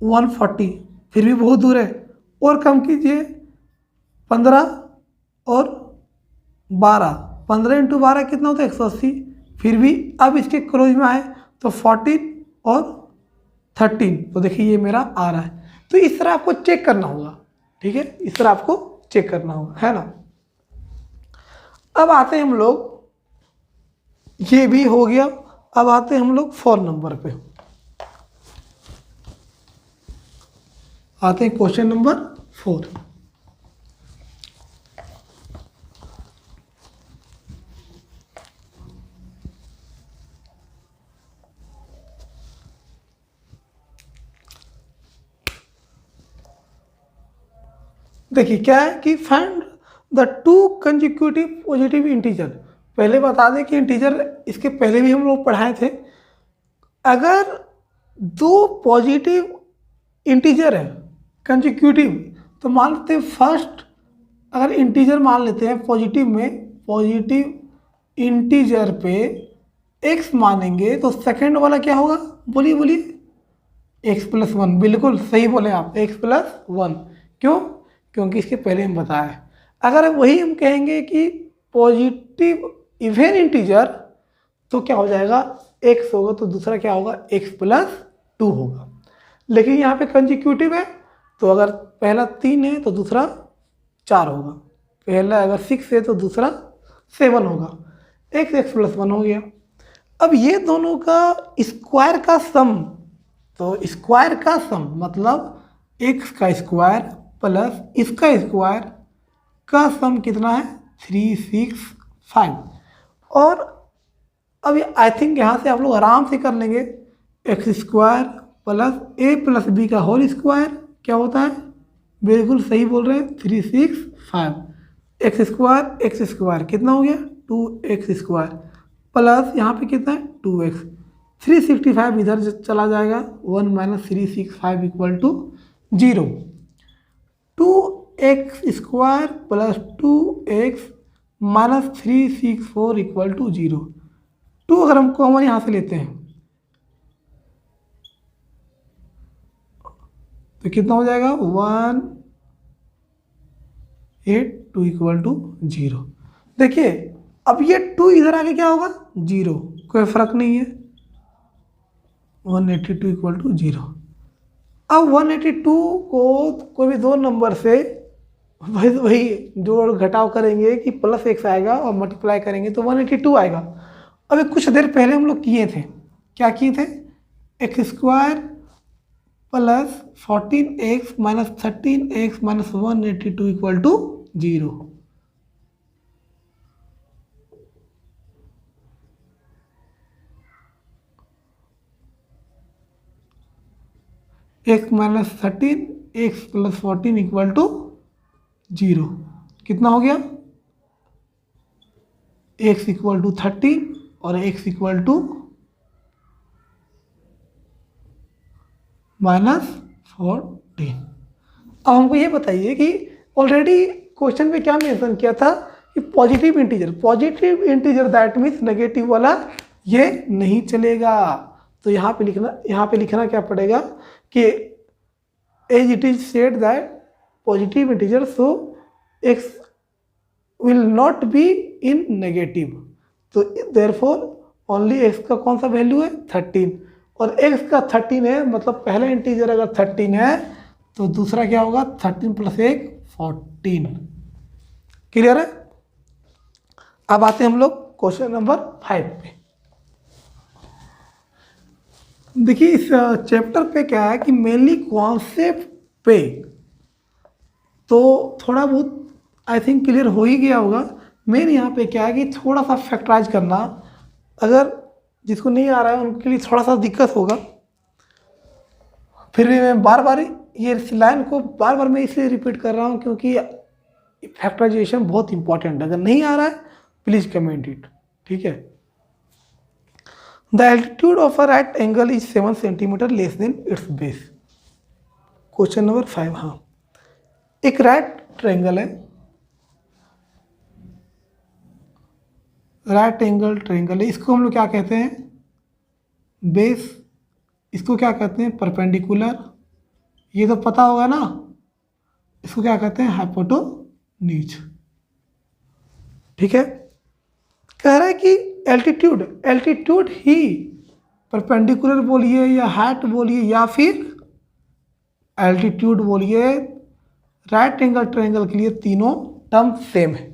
140, फिर भी बहुत दूर है। और कम कीजिए 15 और 12, 15 × 12 कितना होता है 180, फिर भी अब इसके क्लोज में आए तो 14 और 13, तो देखिए ये मेरा आ रहा है। तो इस तरह आपको चेक करना होगा, ठीक है, इस तरह आपको चेक करना होगा, है ना। अब आते हैं हम लोग, ये भी हो गया। अब आते हैं हम लोग 4 नंबर पे, आते हैं क्वेश्चन नंबर 4। देखिए क्या है कि find the 2 consecutive positive integer. पहले बता दें कि इंटीजर इसके पहले भी हम लोग पढ़ाए थे। अगर 2 पॉजिटिव इंटीजर है कंसेक्यूटिव, तो मान लेते हैं फर्स्ट, अगर इंटीजर मान लेते हैं पॉजिटिव में, पॉजिटिव इंटीजर पे x मानेंगे तो सेकंड वाला क्या होगा, बोलिए बोलिए, x + 1। बिल्कुल सही बोले आप, x + 1। क्यों? क्योंकि इसके पहले हम बताया। अगर वही हम कहेंगे कि पॉजिटिव इवन इंटीजर, तो क्या हो जाएगा x होगा, तो दूसरा क्या होगा x + 2 होगा। लेकिन यहाँ पे कंसेक्यूटिव है, तो अगर पहला 3 है तो दूसरा 4 होगा, पहला अगर 6 है तो दूसरा 7 होगा, x + 1 हो गया। अब ये दोनों का स्क्वायर का सम, तो स्क्वायर का सम मतलब x का स्क्वायर प्लस इसका स्क्वायर का सम कितना है 365। और अब आई थिंक यहाँ से आप लोग आराम से कर लेंगे, x² + a + b का होल स्क्वायर क्या होता है, बिल्कुल सही बोल रहे हैं 365। x² कितना हो गया 2x² प्लस यहाँ पे कितना है 2x, 365 इधर चला जाएगा, 1 - 365 = 0। 2x² + 2x - 364 = 0। 2 अगर हम कॉमन यहाँ से लेते हैं तो कितना हो जाएगा 182 = 0। देखिए अब ये 2 इधर आके क्या होगा 0, कोई फर्क नहीं है, 182 = 0। अब 182 को कोई भी 2 नंबर से वही जोड़ घटाव करेंगे कि +x आएगा और मल्टीप्लाई करेंगे तो 182 आएगा। अभी कुछ देर पहले हम लोग किए थे, क्या किए थे, x² + 14x - 13x - 182 = 0। x - 13 x + 14 = 0। कितना हो गया, x = 13 और x = -14। अब हमको ये बताइए कि ऑलरेडी क्वेश्चन में क्या मेंशन किया था कि positive integer that means negative वाला ये नहीं चलेगा। तो यहाँ पे लिखना क्या पड़ेगा कि as it is said that positive integer so x will not be in negative, तो देयरफॉर ओनली x का कौन सा वैल्यू है 13, और x का 13 है, मतलब पहला इंटीजर अगर 13 है तो दूसरा क्या होगा 13 + 1 14। क्लियर है? अब आते हैं हम लोग क्वेश्चन नंबर 5 पे। देखिए इस चैप्टर पे क्या है कि मेनली कॉन्सेप्ट पे तो थोड़ा बहुत आई थिंक क्लियर हो ही गया होगा। मेन यहाँ पे क्या है कि थोड़ा सा फैक्टराइज करना, अगर जिसको नहीं आ रहा है उनके लिए थोड़ा सा दिक्कत होगा। फिर भी मैं बार बार ये लाइन को बार बार मैं इसलिए रिपीट कर रहा हूँ क्योंकि फैक्टराइजेशन बहुत इंपॉर्टेंट है। अगर नहीं आ रहा है प्लीज़ कमेंट इट, ठीक है। The altitude of a right angle is 7 centimetre less than it's base. Question number 5। हाँ, एक राइट ट्रायंगल है, राइट एंगल ट्रायंगल है, इसको हम लोग क्या कहते हैं? बेस। इसको क्या कहते हैं? परपेंडिकुलर। ये तो पता होगा ना। इसको क्या कहते हैं? हाइपोटेन्यूज। ठीक है। कह रहा है कि एल्टीट्यूड ही परपेंडिकुलर बोलिए या हाइट बोलिए या फिर एल्टीट्यूड बोलिए, राइट एंगल ट्रायंगल के लिए तीनों टर्म सेम है।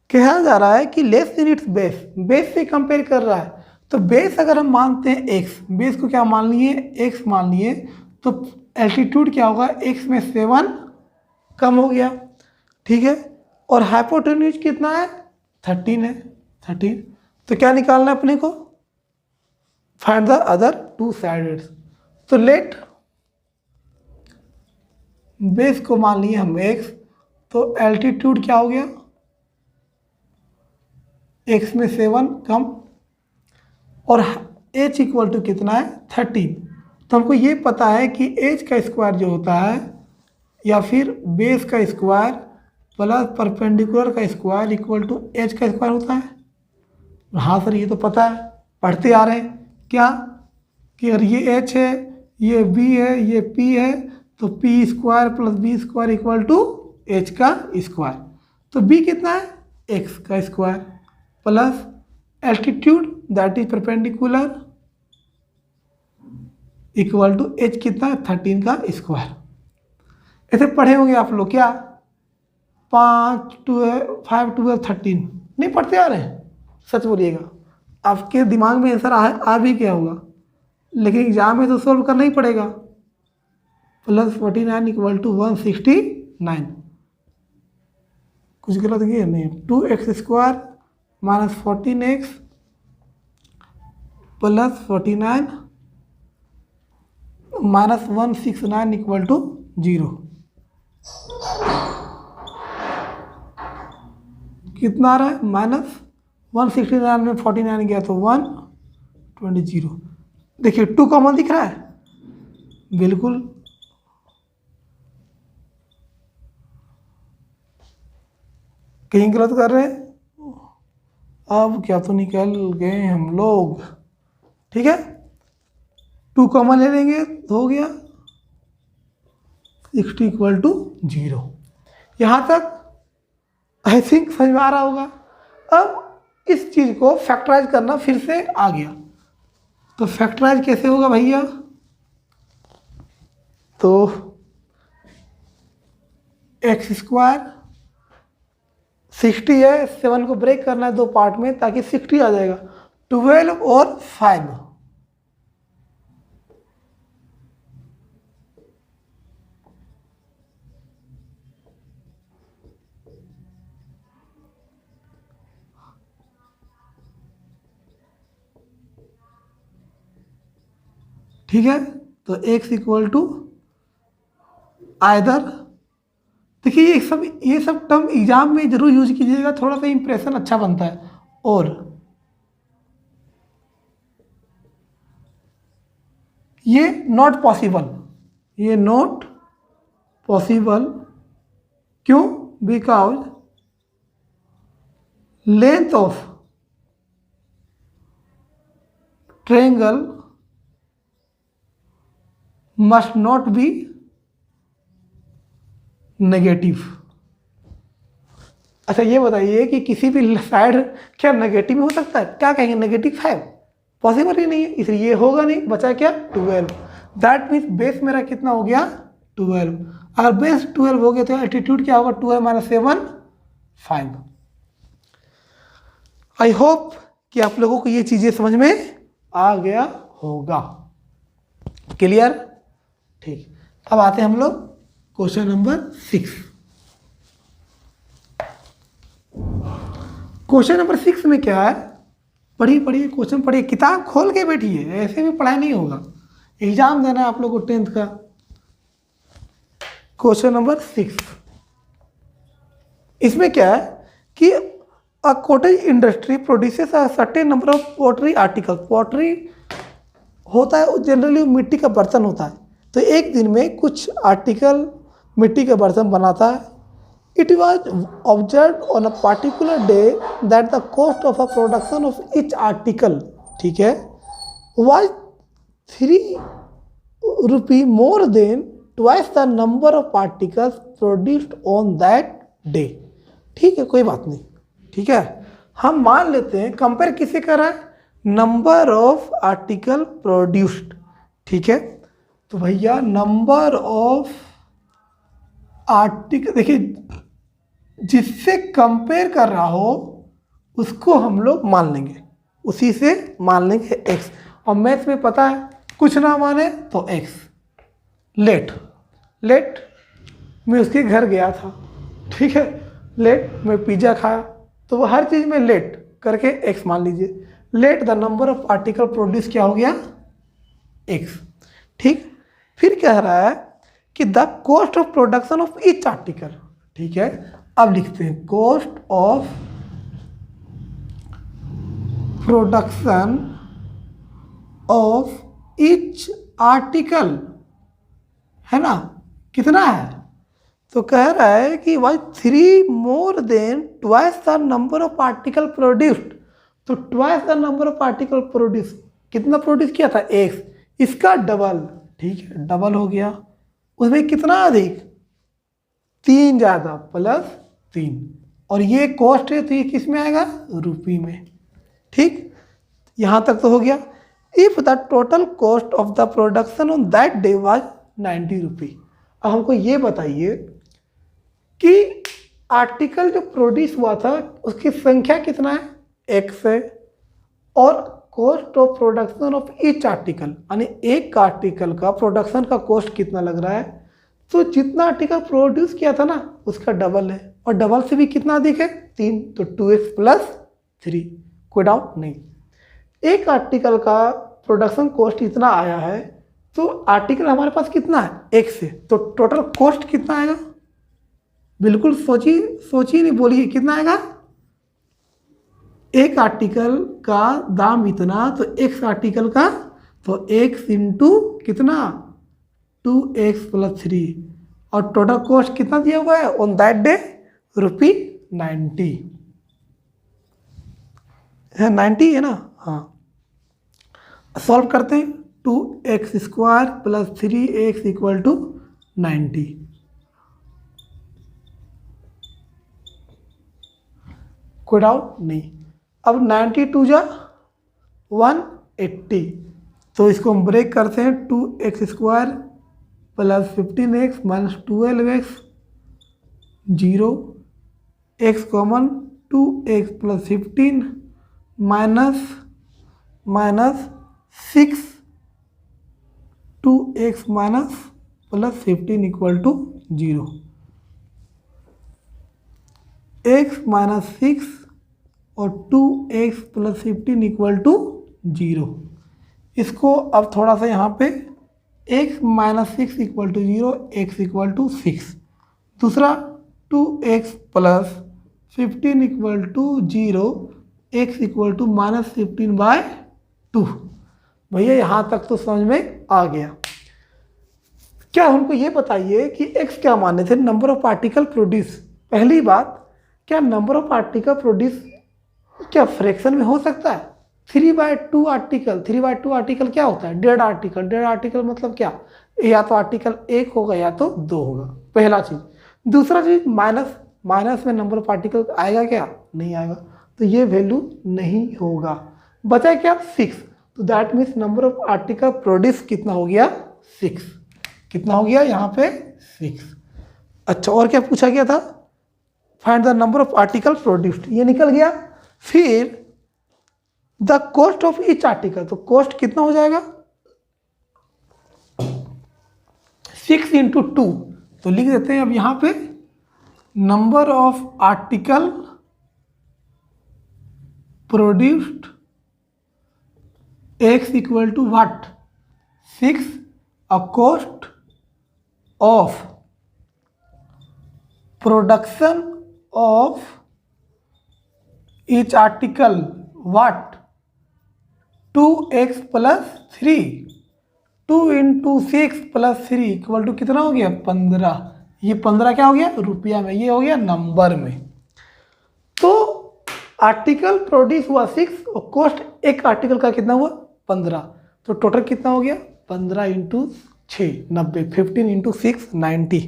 कहा जा रहा है कि less than it's base, base से कंपेयर कर रहा है। तो बेस अगर हम मानते हैं x, बेस को क्या मान लिए? x मान लिए, तो एल्टीट्यूड क्या होगा? x में 7 कम हो गया। ठीक है। और हाइपोटेन्यूज कितना है? 13 है। 13। तो क्या निकालना है अपने को? Find the other two sides. तो लेट बेस को मान लिए हम x, तो एल्टीट्यूड क्या हो गया? x में 7 कम, और h इक्वल टू कितना है? 13। तो हमको ये पता है कि h का स्क्वायर जो होता है, या फिर बेस का स्क्वायर प्लस परपेंडिकुलर का स्क्वायर इक्वल टू h का स्क्वायर होता है। हाँ सर, ये तो पता है, पढ़ते आ रहे हैं। क्या कि अगर ये h है, ये b है, ये p है, तो p square plus b square equal to h का स्क्वायर। तो b कितना है? x का square plus altitude that is perpendicular equal to h कितना है? 13 का स्क्वायर। ऐसे पढ़े होंगे आप लोग क्या? 5 12 13 नहीं पढ़ते आ रहे हैं? सच बोलिएगा, आपके दिमाग में आंसर आ भी क्या होगा, लेकिन एग्जाम में तो सोल्व करना ही पड़ेगा। Plus 49 equal to 169। कुछ गलत किया नहीं? 2x square minus 14x plus 49 minus 169 equal to 0। कितना आ रहा है? माइनस 169 में 49 गया तो 120। देखिए 2 कॉमन दिख रहा है, बिल्कुल। कहीं गलत कर रहे हैं? अब क्या तो निकल गए हम लोग। ठीक है, 2 कॉमन ले लेंगे तो हो गया 60 इक्वल टू 0। यहाँ तक आई थिंक समझ में आ रहा होगा। अब इस चीज़ को फैक्टराइज करना फिर से आ गया। तो फैक्टराइज कैसे होगा भैया? तो एक्स स्क्वायर 60 है, 7 को ब्रेक करना है 2 पार्ट में ताकि 60 आ जाएगा। 12 और 5, ठीक है। तो x इक्वल टू आइदर, देखिए ये सब टर्म एग्जाम में जरूर यूज कीजिएगा, थोड़ा सा इंप्रेशन अच्छा बनता है। और ये नॉट पॉसिबल, ये नॉट पॉसिबल क्यों? Because length of triangle must not be negative. अच्छा ये बताइए कि किसी भी साइड क्या नेगेटिव हो सकता है? क्या कहेंगे? नेगेटिव 5 पॉसिबल ही नहीं है, इसलिए ये होगा नहीं। बचा क्या? 12। दैट मीन्स बेस मेरा कितना हो गया? 12। अगर बेस 12 हो गया तो एल्टीट्यूड क्या होगा? 12 माइनस 7 5। आई होप कि आप लोगों को ये चीजें समझ में आ गया होगा। क्लियर? ठीक। अब आते हैं हम लोग क्वेश्चन नंबर 6। क्वेश्चन नंबर 6 में क्या है? पढ़िए क्वेश्चन पढ़िए, किताब खोल के बैठिए, ऐसे भी पढ़ाई नहीं होगा। एग्जाम देना है आप लोगों को 10th का। क्वेश्चन नंबर 6, इसमें क्या है कि a cottage industry produces a certain number of pottery article. Pottery होता है जनरली मिट्टी का बर्तन होता है, तो एक दिन में कुछ आर्टिकल मिट्टी के बर्तन बनाता है। It was observe on a particular day that the cost of a production of each article, ठीक है, was ₹3 more than twice the number of articles produced on that day. ठीक है, कोई बात नहीं, ठीक है। हम मान लेते हैं कंपेयर किसे कर रहा है, नंबर ऑफ आर्टिकल प्रोड्यूस्ड, ठीक है। तो भैया नंबर ऑफ आर्टिकल, देखिए जिससे कंपेयर कर रहा हो उसको हम लोग मान लेंगे, उसी से मान लेंगे x। और मैथ्स में पता है कुछ ना माने तो x। लेट मैं उसके घर गया था, ठीक है, लेट मैं पिज़्ज़ा खाया, तो वो हर चीज़ में लेट करके x मान लीजिए। Let the number of article produce क्या हो गया, x, ठीक। फिर कह रहा है कि the cost of production of each article, ठीक है। अब लिखते हैं cost of production of each article, है ना, कितना है, तो कह रहा है कि भाई 3 more than twice the number of article produced. तो twice the number of article produce, कितना प्रोड्यूस किया था, x, इसका डबल, ठीक है, डबल हो गया। उसमें कितना अधिक, 3 ज़्यादा प्लस 3, और ये कॉस्ट है तो ये किस में आएगा, रुपये में, ठीक। यहाँ तक तो हो गया। If the total cost of the production on that day was 90 रुपये। अब हमको ये बताइए कि आर्टिकल जो प्रोड्यूस हुआ था उसकी संख्या कितना है, x है, और cost of production of each article, यानी एक आर्टिकल का प्रोडक्शन का कॉस्ट कितना लग रहा है, तो जितना आर्टिकल प्रोड्यूस किया था ना उसका डबल है, और डबल से भी कितना अधिक है, 3, तो 2x प्लस 3, कोई डाउट नहीं। एक आर्टिकल का प्रोडक्शन कॉस्ट इतना आया है, तो आर्टिकल हमारे पास कितना है, x है, तो टोटल कॉस्ट कितना आएगा, बिल्कुल सोचिए नहीं, बोलिए कितना आएगा। एक आर्टिकल का दाम इतना, तो x आर्टिकल का, तो x इंटू कितना, 2x प्लस 3, और टोटल कॉस्ट कितना दिया हुआ है ऑन दैट डे, ₹90 है, 90 है ना, हाँ। सॉल्व करते हैं, 2x² plus 3x equal to 90। कोई डाउट नहीं। अब 92 जा 180, तो इसको हम ब्रेक करते हैं, 2x² plus 15x minus 12x, 0, x common, 2x plus 15 minus 6, 2x minus plus 15 equal to 0, x minus 6 और 2x प्लस 15 इक्वल टू 0। इसको अब थोड़ा सा यहाँ पे x minus 6 equal to 0, x equal to 6, दूसरा 2x plus 15 equal to 0, x equal to minus 15/2। भैया यहाँ तक तो समझ में आ गया। क्या हमको ये बताइए कि x क्या माने थे, नंबर ऑफ आर्टिकल प्रोड्यूस। पहली बात, क्या नंबर ऑफ आर्टिकल प्रोड्यूस क्या फ्रैक्शन में हो सकता है, 3/2 आर्टिकल, 3/2 आर्टिकल क्या होता है, डेढ़ आर्टिकल मतलब क्या, या तो आर्टिकल 1 होगा या तो 2 होगा, पहला चीज। दूसरा चीज, माइनस में नंबर ऑफ आर्टिकल आएगा क्या, नहीं आएगा, तो ये वैल्यू नहीं होगा। बचा क्या, 6, तो that means number of article produce कितना हो गया, 6, कितना हो गया यहाँ पे 6। अच्छा, और क्या पूछा गया था, find the number of article produced, ये निकल गया। फिर the cost of each article, तो कॉस्ट कितना हो जाएगा, 6 इंटू 2, तो लिख देते हैं अब यहाँ पे number of article produced x equal to what, 6, a cost of production of each article what 2x plus 3, 2 into 6 plus 3 equal to कितना हो गया 15। ये 15 क्या हो गया रुपया में, ये हो गया नंबर में। तो आर्टिकल प्रोड्यूस हुआ 6 और कॉस्ट एक आर्टिकल का कितना हुआ 15, तो टोटल कितना हो गया 15 इंटू 6 90, 15 इंटू 6 90।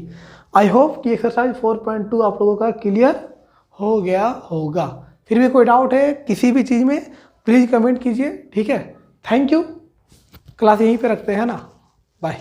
आई होप कि एक्सरसाइज 4.2 आप लोगों का क्लियर हो गया होगा। फिर भी कोई डाउट है किसी भी चीज़ में प्लीज़ कमेंट कीजिए, ठीक है। Thank you. क्लास यहीं पे रखते हैं ना, बाय।